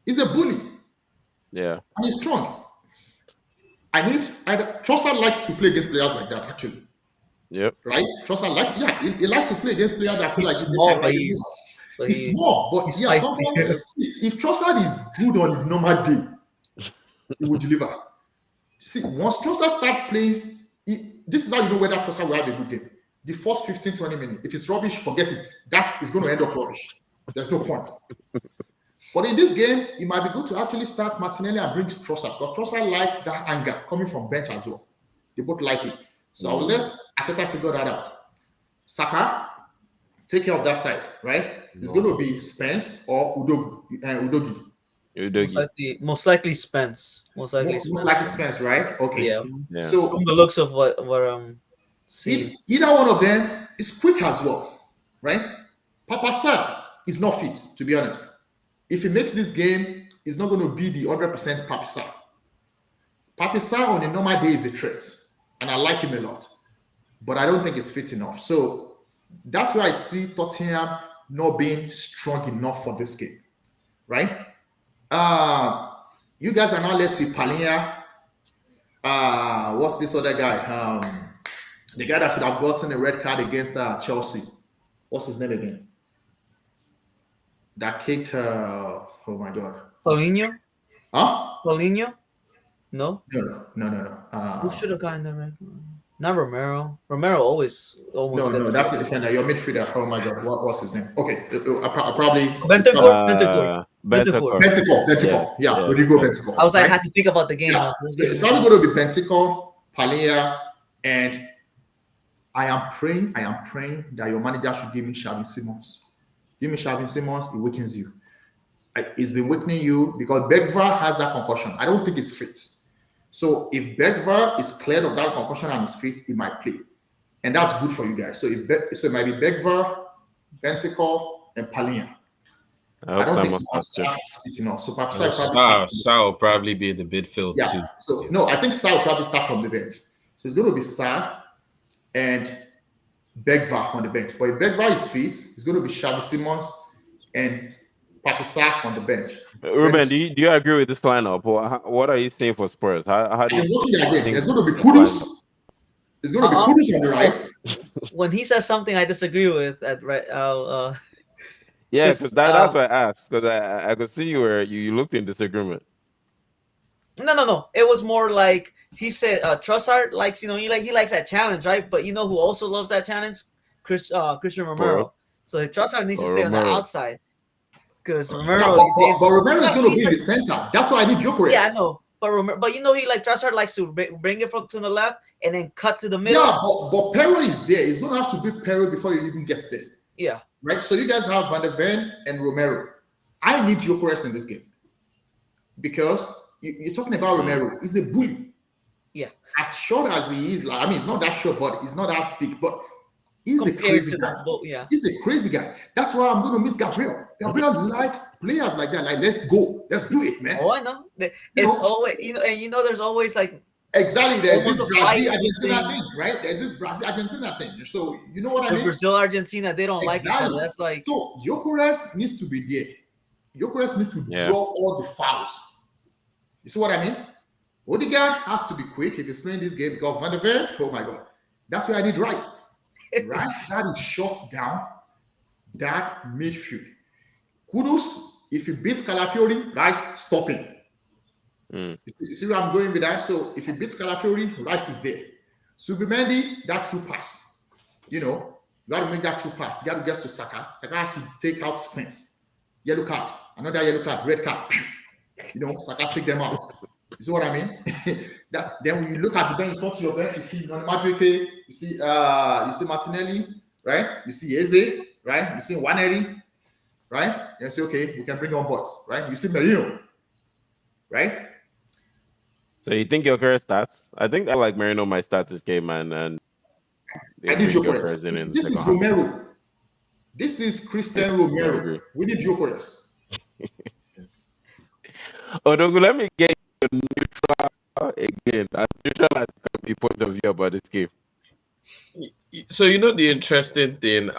He's a bully, Yeah. and he's strong. Trossard likes to play against players like that, actually. Yep. Right? Trossard likes, he likes to play against players that feel He's like they small, can but ride the move. but He's small, but he's yeah, spicy. sometimes if Trossard is good on his normal day, he will deliver. See, once Trossard start playing, this is how you know whether Trossard will have a good game. The first 15, 20 minutes. If it's rubbish, forget it. That is going to end up rubbish. There's no point. But in this game, it might be good to actually start Martinelli and bring Trossard because Trossard likes that anger coming from bench as well. They both like it. So I'll let Ateta figure that out. Saka, take care of that side, right? It's going to be Spence or Udogi. Udogi. Most likely Spence. Most likely Most Spence. likely Spence, right? Okay. Yeah. Yeah. So From the looks of what seeing. either one of them is quick as well, right? Papa Sa is not fit, to be honest. If he makes this game, it's not going to be the 100% Papa Sa. Papa Sa on a normal day is a threat, and I like him a lot, but I don't think it's fit enough. So that's where I see Tottenham not being strong enough for this game, right? You guys are now left with Palinha. What's this other guy? The guy that should have gotten a red card against Chelsea. What's his name again? That kicked. Oh my god. Paulinho? Huh? Paulinho? No? No. Who should have gotten the red? Not Romero. Romero almost No, gets that's the defender. Your midfielder. Oh my god, what's his name? Okay, I probably Bentancur. Bentancur. Bentancur. Yeah, Rodrigo Bentancur. I was like, I right? had to think about the game. Yeah. So it's probably going to be Bentancur, Palinha, and I am praying that your manager should give me Xavi Simons. Give me Xavi Simons, it weakens you. It's been weakening you because Bergvall has that concussion. I don't think it's fit. So if Bergvall is cleared of that concussion and is fit, he might play. And that's good for you guys. So it might be Bergvall, Bentancur, and Palinha. I I hope don't think Simon starts too. Sa is fit enough. So perhaps Sa will probably start. Sa will probably be the midfield Yeah. too. So no, I think Sa will probably start from the bench. So it's going to be Sa and Begva on the bench. But if Begva is fit, it's going to be Xavi Simons and Papisak on the bench. Ready Ruben, to. do you agree with this lineup? What are you saying for Spurs? How do I'm you watching that game. think There's going to be Spurs line up? Kudus. There's going to be Kudus on the right. Oh, when he says something I disagree with, at right, Yeah, because because that's why I asked. Because I could see you where you looked in disagreement. no. It was more like he said Trossard likes, he likes that challenge, right? But you know who also loves that challenge? Christian Or Romero. So Trossard needs to or stay on the Romero. outside because Yeah, Romero, but Romero is no, going to be in the center. That's why I need yeah, I Gyökeres. know. But but he like Trossard likes to bring it from to the left and then cut to the Yeah, middle. but Pero is there. He's going to have to beat Pero before he even gets there. Yeah, Right? So you guys have Van der Ven and Romero. I need Gyökeres in this game because you're talking about Romero. He's a bully. yeah. As short as he is, like I mean, it's not that short, but he's not that big. But he's a Compared crazy to guy. yeah. He's a crazy guy. That's why I'm going to miss Gabriel. Gabriel likes players like that. Like, let's go. Let's do it, man. Oh, I know. You It's know, always and there's always like exactly. There's almost this a fight Brazil Argentina between thing, right? There's this Brazil Argentina thing. So you know what I with mean? Brazil, Argentina. They don't like each other. Exactly. That's like So Gyökeres needs to be there. Gyökeres needs to Yeah. draw all the fouls. You see what I mean? Odegaard has to be quick if he's playing this game because Van der Ven, oh my God. That's why I need Rice. Rice that is shut down that midfield. Kudus, if he beats Calafiori, Rice stopping. Mm. You see where I'm going with that? So if he beats Calafiori, Rice is there. Subimendi, that true pass. You got to make that true pass. You got to get to Saka. Saka has to take out Spence. Yellow card, another yellow card, red card. Saka take them out. You see what I mean? Then when you look at the bench, you go to your bench, you see Madrike, you see Martinelli, right? You see Eze, right? You see Waneri, right? And you say, okay, we can bring on board, right? You see Marino, right? So you think Gyökeres starts? I think I like Marino might start this game, man, and I they'll need bring Gyökeres. Gyökeres in the This is second half. Romero. This is Christian Yeah, I Romero. agree. We need Gyökeres. Odogu, let me get your neutral again. As neutral as your point of view about this game. So the interesting thing,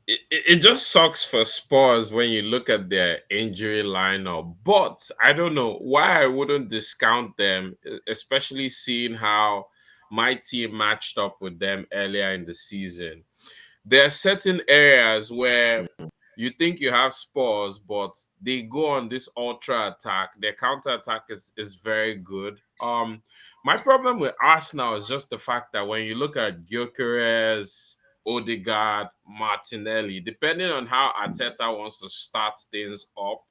it just sucks for Spurs when you look at their injury lineup. But I don't know why I wouldn't discount them, especially seeing how my team matched up with them earlier in the season. There are certain areas where you think you have Spurs, but they go on this ultra attack. Their counter attack is very good. My problem with Arsenal is just the fact that when you look at Gyökeres, Odegaard, Martinelli, depending on how Arteta wants to start things up,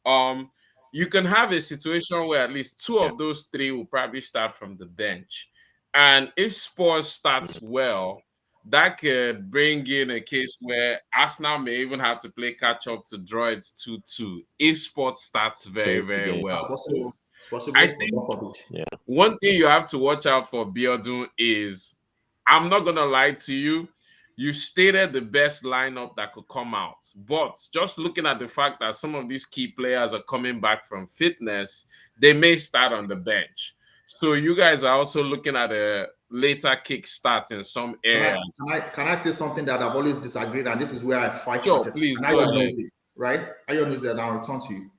um, you can have a situation where at least two Yeah. of those three will probably start from the bench. And if Spurs starts well, that could bring in a case where Arsenal may even have to play catch up to draw it 2-2 if Spurs starts very, Crazy very game. That's well. possible. So It's possible, I but think not for it. Yeah. one thing you have to watch out for Biodun is, I'm not gonna lie to you, you stated the best lineup that could come out. But just looking at the fact that some of these key players are coming back from fitness, they may start on the bench. So you guys are also looking at a later kick start in some Can I, areas. can I can I say something that I've always disagreed, and this is where I fight Sure, with it. please And go Ayo ahead. knows this, right? Ayo knows that, and I'll return to you.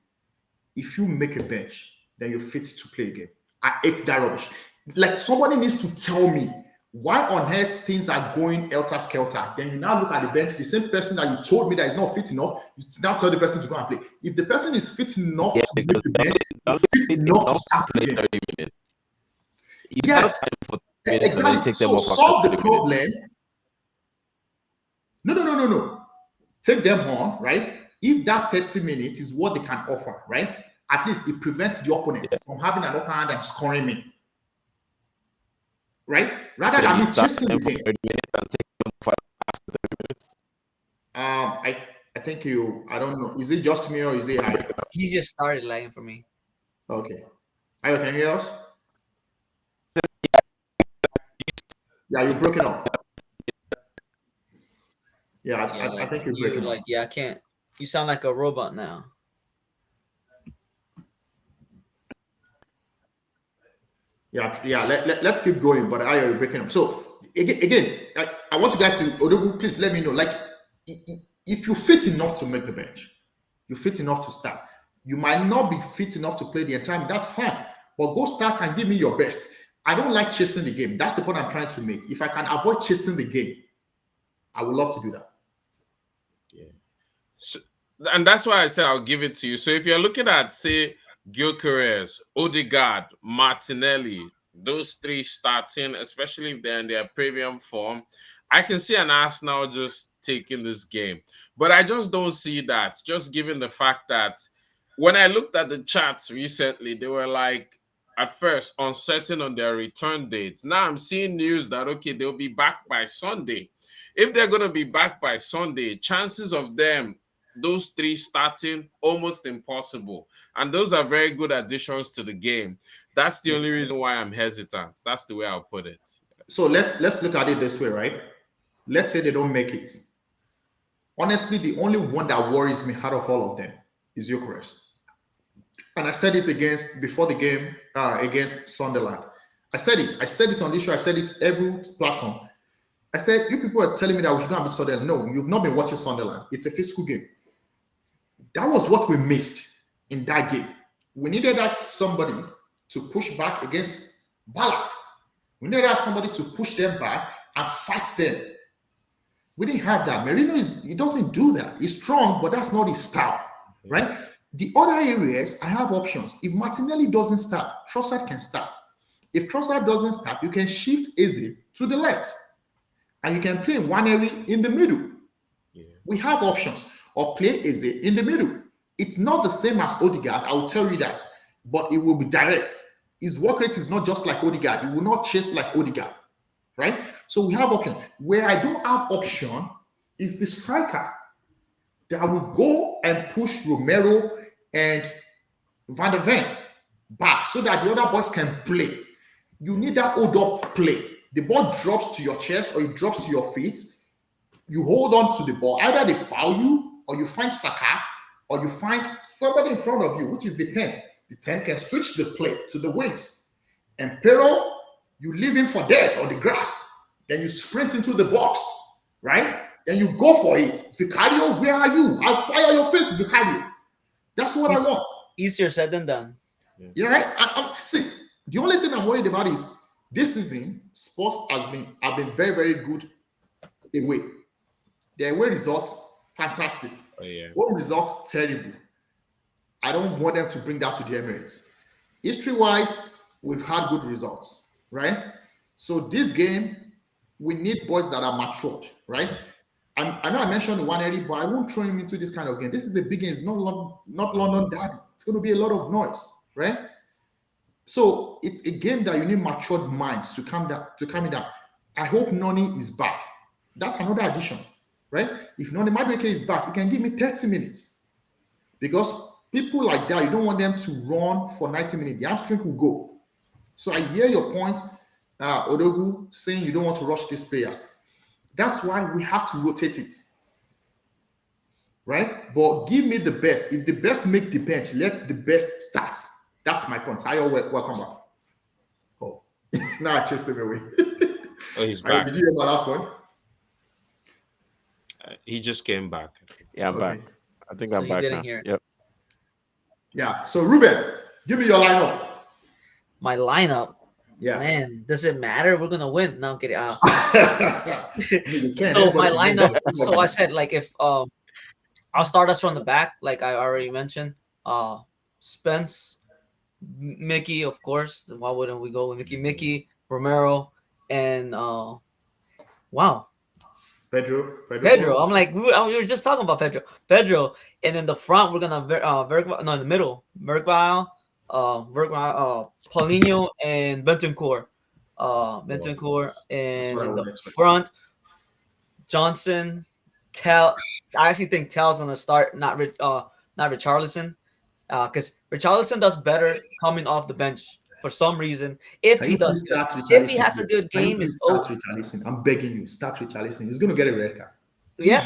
If you make a bench, then you're fit to play again. I hate that rubbish. Like somebody needs to tell me why on earth things are going helter skelter. Then you now look at the bench, the same person that you told me that is not fit enough, you now tell the person to go and play. If the person is fit enough Yeah, to make because the bench, only fit fit enough to enough to start the play game. 30 minutes. You cannot Yes, sign for 30 minutes and then exactly. take them So off after solve the 30 minutes. problem. No. Take them on, right? If that 30 minutes is what they can offer, right? At least it prevents the opponent Yeah. from having an upper hand and scoring me, right? Rather So than you me start chasing them the for game. 30 minutes and take them off after 30 minutes. I think I don't know. Is it just me or is it high? he just started lying for me. Okay. Ayo, can you hear us? Yeah, you're breaking up. Yeah, I think you're breaking up. I can't. You sound like a robot now. Yeah. Let's keep going, but I are breaking up. So again, I want you guys to Odogu, please let me know. Like, if you fit enough to make the bench, you fit enough to start. You might not be fit enough to play the entire time. That's fine, but go start and give me your best. I don't like chasing the game. That's the point I'm trying to make. If I can avoid chasing the game, I would love to do that. Yeah. So, and that's why I said I'll give it to you. So if you're looking at, say, Gyökeres, Odegaard, Martinelli, those three starting, especially if they're in their premium form, I can see an Arsenal just taking this game. But I just don't see that, just given the fact that when I looked at the charts recently, they were like, at first, uncertain on their return dates. Now I'm seeing news that, okay, they'll be back by Sunday. If they're going to be back by Sunday, chances of them, those three starting, almost impossible. And those are very good additions to the game. That's the only reason why I'm hesitant. That's the way I'll put it. So let's look at it this way, right? Let's say they don't make it. Honestly, the only one that worries me out of all of them is Eucharist. And I said this before the game against Sunderland. I said it. I said it on this show. I said it every platform. I said, you people are telling me that we should go and beat Sunderland. No, you've not been watching Sunderland. It's a physical game. That was what we missed in that game. We needed that somebody to push back against Bala. We needed that somebody to push them back and fight them. We didn't have that. Marino he doesn't do that. He's strong, but that's not his style, right? The other areas, I have options. If Martinelli doesn't start, Trossard can start. If Trossard doesn't start, you can shift Eze to the left. And you can play Waneri in the middle. Yeah. We have options. Or play Eze in the middle. It's not the same as Odegaard, I will tell you that. But it will be direct. His work rate is not just like Odegaard. He will not chase like Odegaard. Right? So we have options. Where I don't have option is the striker that will go and push Romero and Van der Ven back so that the other boys can play. You need that hold up play. The ball drops to your chest or it drops to your feet. You hold on to the ball. Either they foul you or you find Saka or you find somebody in front of you, which is the 10. The 10 can switch the play to the wings. And Pero, you leave him for dead on the grass. Then you sprint into the box, right? Then you go for it. Vicario, where are you? I'll fire your face, Vicario. That's what I want. Easier said than done. You're right. See, the only thing I'm worried about is this season, Spurs have been very, very good away. Their away results, fantastic. Oh, yeah. Home results, terrible. I don't want them to bring that to the Emirates. History-wise, we've had good results, right? So this game, we need boys that are matured, right? I know I mentioned Waneri, but I won't throw him into this kind of game. This is a big game. It's not London derby. It's going to be a lot of noise, right? So it's a game that you need matured minds to calm it down. I hope Noni is back. That's another addition, right? If Noni Madueke is back, he can give me 30 minutes. Because people like that, you don't want them to run for 90 minutes. The hamstring will go. So I hear your point, Odogu, saying you don't want to rush these players. That's why we have to rotate it. Right? But give me the best. If the best make the bench, let the best start. That's my point. Hi, welcome back. Oh, now I chased him away. Oh, he's back. Did you hear my last point? He just came back. Yeah, I'm back. I think I'm back now. Yep. Yeah. So Ruben, give me your lineup. My lineup. Yeah. Man, does it matter? We're gonna win. No, I'm kidding. So So my lineup. So I said like if I'll start us from the back, like I already mentioned. Spence, Mickey, of course. Why wouldn't we go with Mickey, Romero, and wow. Pedro. I'm like, we were just talking about Pedro, and in the front we're gonna in the middle, Bergwijn, Paulinho, and Bentancur. And in the front, Johnson, Tell. I actually think Tell's gonna start, not Richarlison, because Richarlison does better coming off the bench for some reason. If he has a good game, start Richarlison. I'm begging you, start Richarlison. He's gonna get a red card. Yeah.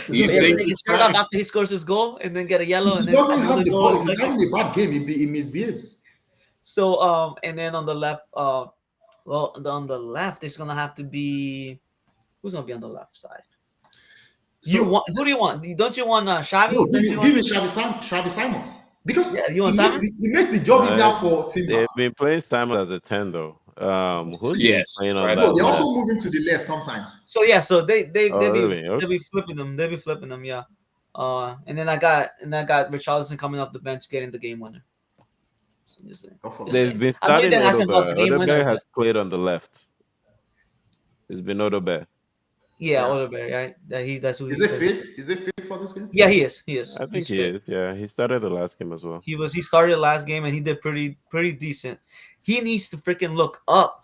Do So you you're think taking It's shirt off fine. after he scores his goal and then get a If yellow and he then doesn't another have the goal ball, in if he's second. having a bad game, he misbehaves. So and then on the left, on the left it's gonna have to be who's gonna be on the left side? You So want who do you want? Don't you want no, Xavi? Don't you give want? me Xavi Simons because Yeah, you want Simon? he makes the job easier Uh, for Timber. they've been playing Simon as a 10 though. Who's See, been yes, playing on right no, that they on also left? that? move him to the left sometimes. So yeah, so Oh, really? they Okay. be flipping them. They be flipping them. Yeah. And then I got Richarlison coming off the bench getting the game winner. So God just forbid. They've saying. been I know you starting didn't ask me about the Odobe. game winner, Odobe but has played on the left. It's been Odobe. yeah, Yeah. Oliver, right? That's who Is he's it good. fit? Is it fit for this game? Yeah, he is. He is. I He's think he fit. is. Yeah, he started the last game as well. He started last game and he did pretty decent. He needs to freaking look up.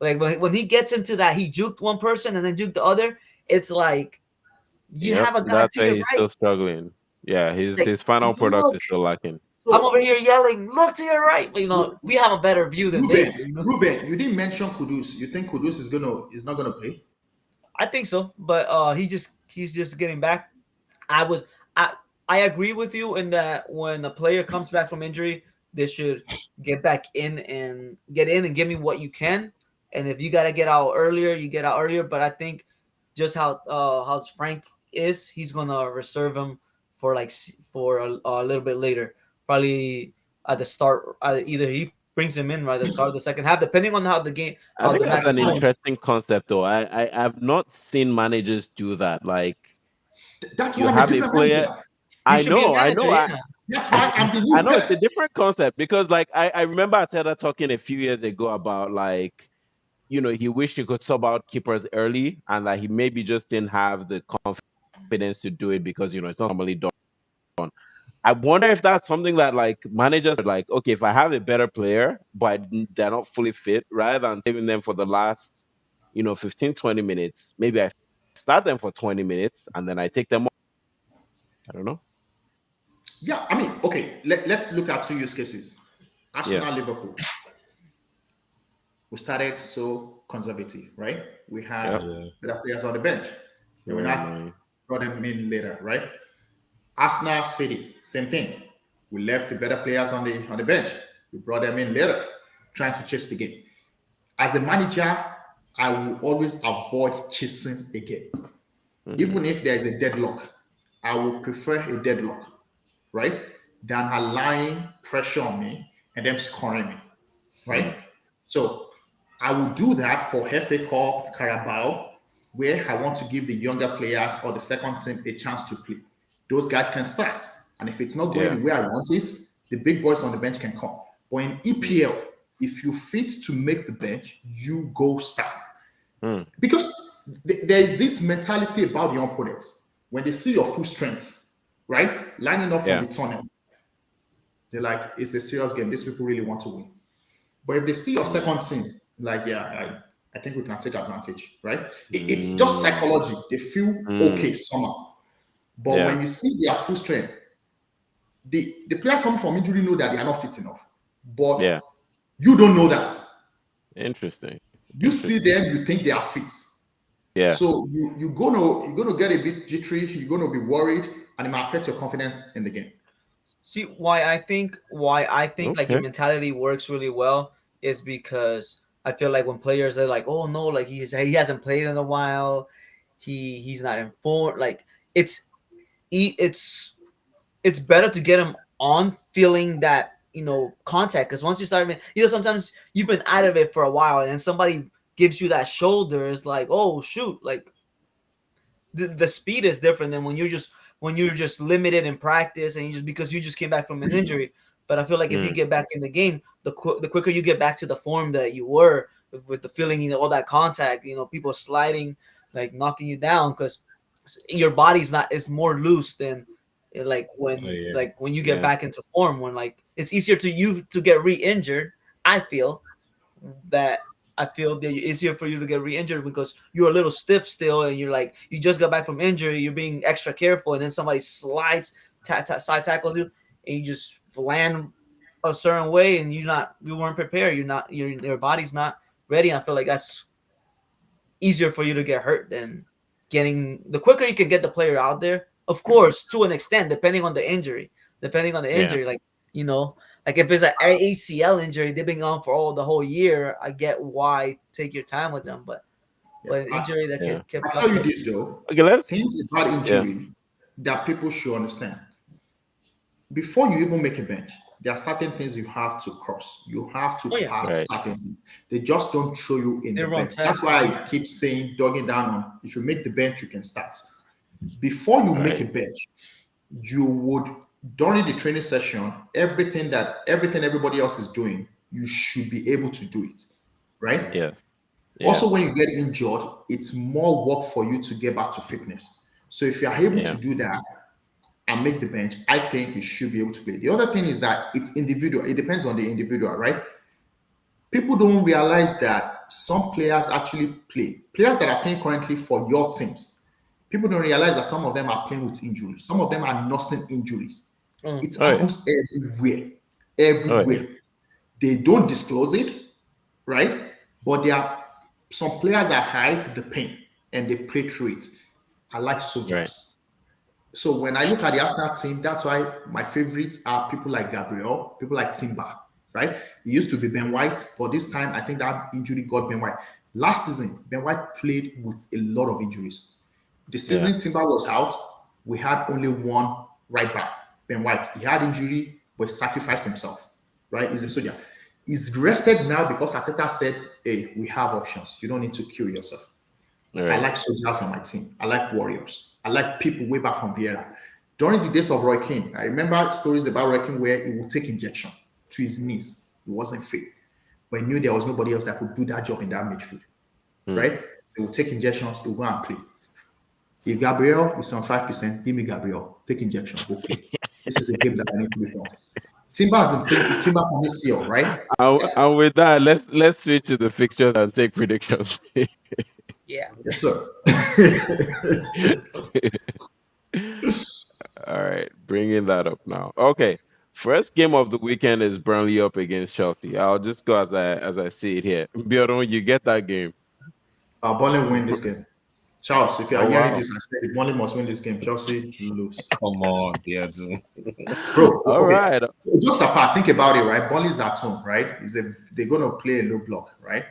Like when he gets into that, he juked one person and then juked the other. It's like you Yep, have a guy that's to why your he's right. still struggling. Yeah, his Like, his final product look, is still lacking. I'm over So, here yelling, look to your right. But, Ru- we have a better view than they do. Ruben, you didn't mention Kudus. You think Kudus is not gonna play? I think so, but he's just getting back. I would I I agree with you in that when a player comes back from injury, they should get back in and get in and give me what you can. And if you got to get out earlier, you get out earlier. But I think just how Frank is, he's gonna reserve him for for a little bit later, probably at the start. Either he brings him in right at the start of the second half, depending on I how think the that's match That's is an going. fine. interesting concept, though. I've not seen managers do that. Like That's you why I'm a have a different manager. player. You should be a I manager, know, yeah. That's why I'm the I new know it's a Pep. different concept because, like, I remember Ateta talking a few years ago about like he wished he could sub out keepers early and that he maybe just didn't have the confidence to do it because it's not normally done. I wonder if that's something that like managers are like, okay, if I have a better player, but they're not fully fit, rather than saving them for the last, 15, 20 minutes, maybe I start them for 20 minutes and then I take them off. I don't know. Yeah, I mean, okay, let's look at two use cases. Yeah. Arsenal, Liverpool. We started so conservative, right? We had Yep. Yeah. better players on the bench. Then we Very not annoying. brought them in later, right? Arsenal City, same thing. We left the better players on the bench. We brought them in later, trying to chase the game. As a manager, I will always avoid chasing a game. Hmm. Even if there is a deadlock, I would prefer a deadlock, right? Than allowing pressure on me and them scoring me, right? Hmm. So I will do that for FA Cup, Carabao, where I want to give the younger players or the second team a chance to play. Those guys can start. And if it's not going Yeah. the way I want it, the big boys on the bench can come. But in Hmm. EPL, if you fit to make the bench, you go start. Hmm. Because there is this mentality about the opponents. When they see your full strength, right? Lining up from Yeah. the tunnel, they're like, it's a serious game. These people really want to win. But if they see your Hmm. second team, like, yeah, I think we can take advantage, right? It's just Hmm. psychology. They feel Hmm. okay somehow. But Yeah. when you see their full strength, the players coming from injury know that they are not fit enough. But Yeah. you don't know that. Interesting. You see Interesting. them, you think they are fit. Yeah. So you're gonna get a bit jittery, you're gonna be worried, and it might affect your confidence in the game. See why I think like your Okay. mentality works really well is because I feel like when players are like, oh no, like he hasn't played in a while, he's not informed. Like it's it's it's better to get him on feeling that contact because once you start, sometimes you've been out of it for a while and then somebody gives you that shoulder. It's like, oh shoot, like the speed is different than when you're just limited in practice and you just because you just came back from an injury. But I feel like if you Hmm. get back in the game, the quicker you get back to the form that you were with the feeling, all that contact, people sliding, like knocking you down because your body's not is more loose than Oh, yeah. like when you get Yeah. back into form when like it's easier to you to get re-injured. I feel that I feel that it's easier for you to get re-injured because you're a little stiff still, and you're like you just got back from injury. You're being extra careful, and then somebody slides, side tackles you, and you just land a certain way, and you weren't prepared. You're not your body's not ready. I feel like that's easier for you to get hurt than the quicker you can get the player out there. Of course, to an extent, depending on the injury, Yeah. like you know, like if it's an ACL injury, they've been gone for all the whole year. I get why take your time with them, Yeah. but an injury that Yeah. can I tell you fluctuate. this though, Okay, let's. things about Yeah. injury that people should understand. Before you even make a bench, there are certain things you have to cross. You have to Oh yeah, pass Right. certain things. They just don't throw you in they the run bench. That's tests. why I keep saying, dogging down on if you make the bench, you can start. Before you make Right. a bench, you would during the training session, everything everybody else is doing, you should be able to do it. Right? Yes. Yeah. Also, when you get injured, it's more work for you to get back to fitness. So if you are able Yeah. to do that, and make the bench, I think you should be able to play. The other thing is that it's individual. It depends on the individual, right? People don't realize that some players actually play. Players that are playing currently for your teams. People don't realize that some of them are playing with injuries. Some of them are nursing injuries. Mm. It Oh yeah. happens everywhere. Oh yeah. Everywhere. They don't disclose it, right? But there are some players that hide the pain and they play through it. I like Right. soldiers. So when I look at the Arsenal team, that's why my favorites are people like Gabriel, people like Timber, right? It used to be Ben White, but this time I think that injury got Ben White. Last season, Ben White played with a lot of injuries. The Yeah. season Timber was out, we had only one right back, Ben White. He had injury, but sacrificed himself, right? He's a soldier. He's rested now because Ateta said, hey, we have options. You don't need to kill yourself. I Right. like soldiers on my team. I like warriors. I like people way back from Vieira. During the days of Roy Keane, I remember stories about Roy Keane where he would take injection to his knees. He wasn't fit, but he knew there was nobody else that could do that job in that midfield, Hmm. right? He would take injections, he would go and play. If Gabriel is on 5%, give me Gabriel. Take injection, go play. This is a game that I need to be on. Timber has been playing. He came back from ACL, right? And with that, let's switch to the fixtures and take predictions. Yeah. Yes, sir. All right, bringing that up now. Okay, first game of the weekend is Burnley up against Chelsea. I'll just go as I see it here. Biodon, you get that game. Burnley win this game. Charles, if you are Oh hearing wow. this, I said Burnley must win this game. Chelsea lose. Come on, yeah, too. Bro, All okay. right. Jokes apart, think about it, right? Burnley's at home, right? They're gonna play a low block, right?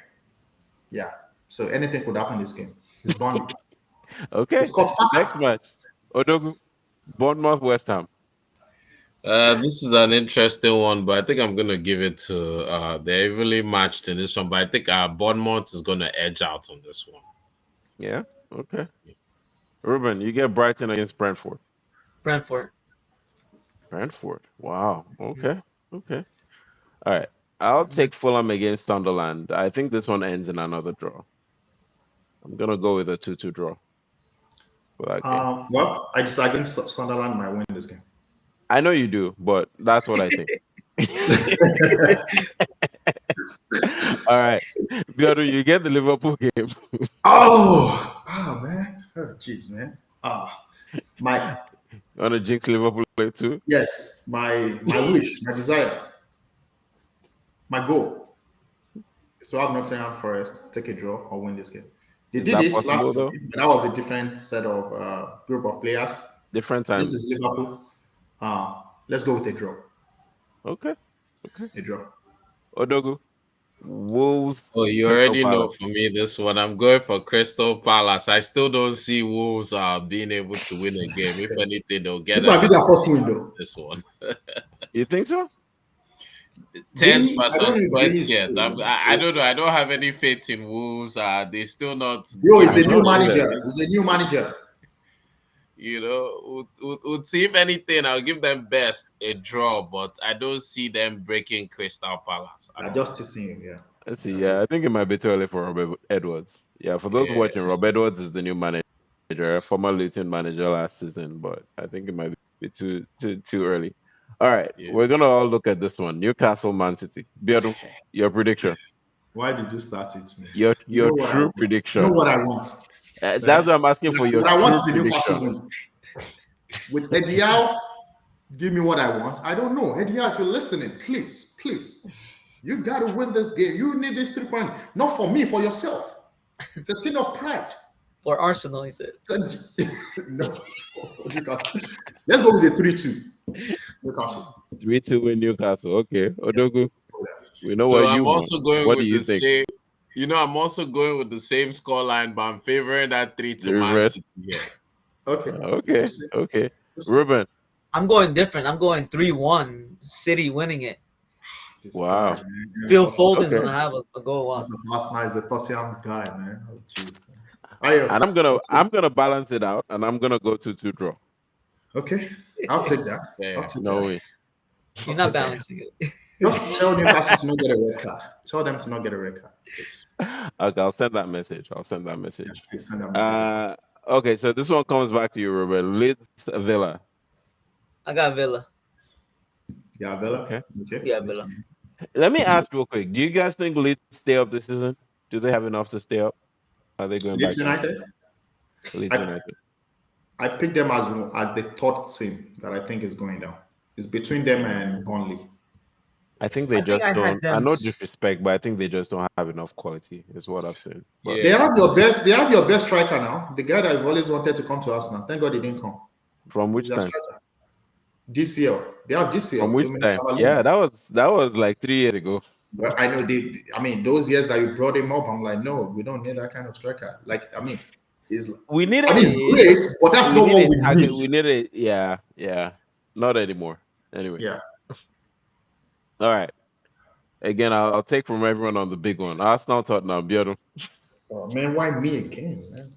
Yeah. So anything could happen this game. It's Burnley. Okay. It's called Next Faka. match. Odogu, Bournemouth, West Ham. This is an interesting one, but I think I'm gonna give it to they're evenly matched in this one, but I think Bournemouth is gonna edge out on this one. Yeah. Okay. Ruben, you get Brighton against Brentford. Brentford. Brentford. Wow. Okay. Okay. All right. I'll take Fulham against Sunderland. I think this one ends in another draw. I'm gonna go with a 2-2 draw for that game. Well, I just against Sunderland might win this game. I know you do, but that's what I think. All right. Biodu, you get the Liverpool game. Oh man. Oh jeez, man. My You want to jinx Liverpool play too? yes, my wish, my desire, my goal is to have Nottingham Forest take a draw or win this game. They Is did that it possible last though? season, but that was a different set of group of players. Different This time. is Liverpool. Let's go with a draw. Okay. Okay. A draw. Odogu. Wolves, Oh, you Crystal already know Palace. for me this one. I'm going for Crystal Palace. I still don't see Wolves being able to win a game. If anything, they'll get This a might be their first win though. this one. You think so? 10th I don't versus know if Vinny is 20th. I don't know. I don't have any faith in Wolves. They still not Bro, giving it's a I new don't us manager. either. anything. It's a new manager. You know, would see if anything, I'll give them best a draw, but I don't see them breaking Crystal Palace at I all. just teasing you, yeah. Let's see. Yeah, I think it might be too early for Rob Edwards. Yeah, for those Yeah, watching, Rob Edwards is the new manager, former Luton manager last season, but I think it might be too early. All right, yeah. we're gonna all look at this one. Newcastle, Man City. Biodu, your prediction. Why did you start it, man? Your You know your what I true want. You know prediction. what I want, That's right? what I'm asking for. Your What I want true is the Newcastle prediction. win. With Eddie Howe, give me what I want. I don't know. Eddie Howe, if you're listening, please, please. You got to win this game. You need this 3 point. Not for me, for yourself. It's a thing of pride. for Arsenal. He says. No, for Newcastle. Let's go with the 3-2. Newcastle. 3-2 win Newcastle. Okay, Yes. Odogu, we know So what I'm you want. also going What do with you the think? same. I'm also going with the same scoreline, but I'm favoring that three The to Man reverse. City here. Okay. We'll Okay, see. okay. We'll see. Ruben, I'm going different. I'm going 3-1. City winning it. This guy, wow. man. Phil Tottenham. Foden's Okay. gonna have a goal. What? Last night is the Tottenham guy, man. Oh, jeez. Ayo, And I'm gonna what's it? I'm gonna balance it out, and I'm gonna go 2-2 draw. Okay, I'll take that. I'll Yeah. take No that. way. You're I'll not take that. balancing it. Just tell Newcastle to not get a red card. Tell them to not get a red card. Please. Okay, I'll send that message. I'll send that Yeah, message. please send that message. Uh, okay, so this one comes back to you, Ruben. Leeds Villa. I got Villa. Yeah, Villa. Okay. Okay. Yeah, Let's Villa. see. Let me ask real quick. Do you guys think Leeds stay up this season? Do they have enough to stay up? Are they going Leeds back down? United. Leeds I United. I picked them as the third team that I think is going down. It's between them and Burnley. I think they I think just I had don't. I them. know disrespect, but I think they just don't have enough quality. Is what I've seen. But They Yeah. have your best. They have your best striker now. The guy that I've always wanted to come to Arsenal. Thank God he didn't come. from He's which a time? striker. DCL. They have From DCL. which Dominic time? Yeah, Cavallini. that was like 3 years ago. But I know they. I mean, those years that you brought him up, I'm like, no, we don't need that kind of striker. Like, I mean, he's. We need I mean, it's a great, but that's we not need what a we target. need. We need a yeah. Not anymore. Anyway, Yeah. all right. Again, I'll take from everyone on the big one. Arsenal, Tottenham, Bjorn. Oh, man, why me again, man?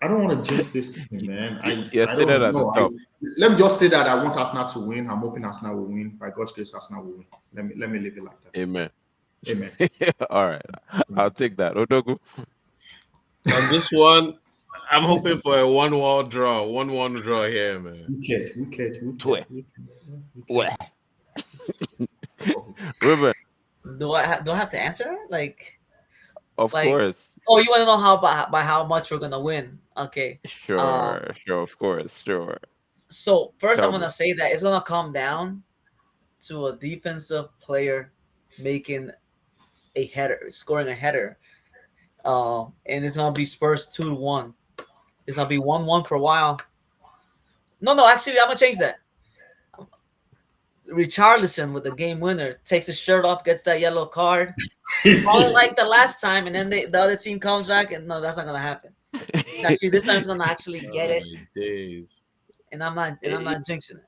I don't want to jinx this team, man. You're I seated don't at the know. top. Let me just say that I want Arsenal to win. I'm hoping Arsenal will win. By God's grace, Arsenal will win. Let me leave it like that. Amen. Amen. All right, I'll Amen. take that. Odogu, On this one, I'm hoping for a 1-1 draw. 1-1 draw here, man. Twe, Wicked. Twe. Ruben, Do I have to answer that? of Like, course. oh, you want to know how by how much we're gonna win? Okay. Sure, of course, sure. So first, I'm Tell me. gonna say that it's gonna come down to a defensive player making a header, scoring a header. And it's gonna be Spurs 2-1. It's gonna be 1-1 for a while. No, actually, I'm gonna change that. Richarlison with the game winner takes his shirt off, gets that yellow card. Probably like the last time, and then the other team comes back, and no, that's not gonna happen. Actually, this time it's gonna actually get it, My days. and I'm not jinxing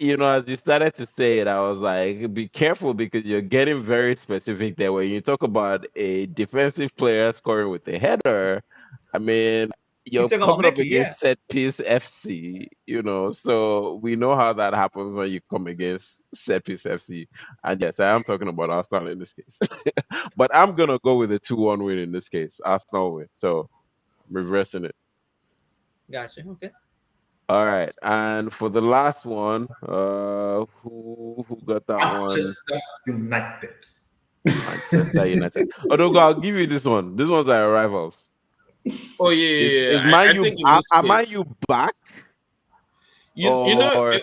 it. As you started to say it, I was like, be careful because you're getting very specific there. When you talk about a defensive player scoring with a header, I mean, You you're took about coming up Mickey, yeah. against set piece FC, so we know how that happens when you come against set piece FC. And yes, I am talking about Arsenal in this case. But I'm going to go with a 2-1 win in this case. Arsenal win. So I'm reversing it. Gotcha. Okay. All right, and for the last one, who got that one? Manchester United. Manchester United. Although I'll give you this one. This one's our rivals. Oh yeah, Is yeah, is yeah. Man I U? think in this Are Man case, U back you know, or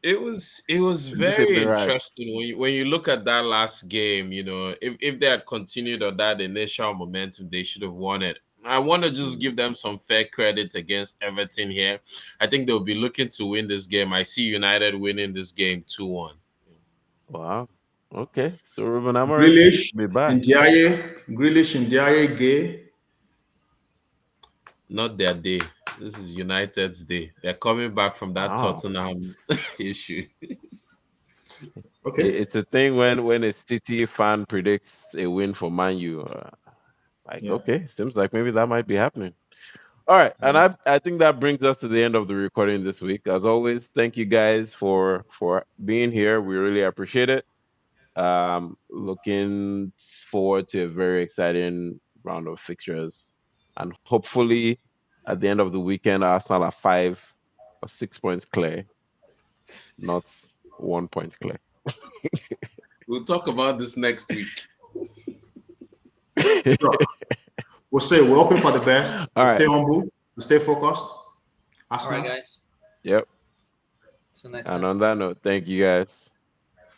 it was is it a very mirage? interesting when you look at that last game. If they had continued on that initial momentum, they should have won it. I want to just give them some fair credit against Everton here. I think they'll be looking to win this game. I see United winning this game 2-1. Wow. Okay, so Ruben Amorim Grealish, be back. Grealish, Ndiaye, Gay. Not their day. This is United's day. They're coming back from that Wow. Tottenham issue. Okay. It's a thing when a City fan predicts a win for Man U. Like, Yeah. okay, seems like maybe that might be happening. All right, and Yeah. I think that brings us to the end of the recording this week. As always, thank you guys for being here. We really appreciate it. Looking forward to a very exciting round of fixtures, and hopefully at the end of the weekend, Arsenal are 5 or 6 points clear, not 1 point clear. We'll talk about this next week. Sure. We'll say we're hoping for the best. All We right. stay humble. We stay focused. All right, Arsenal. guys. Yep. Till next And time. on that note, thank you guys.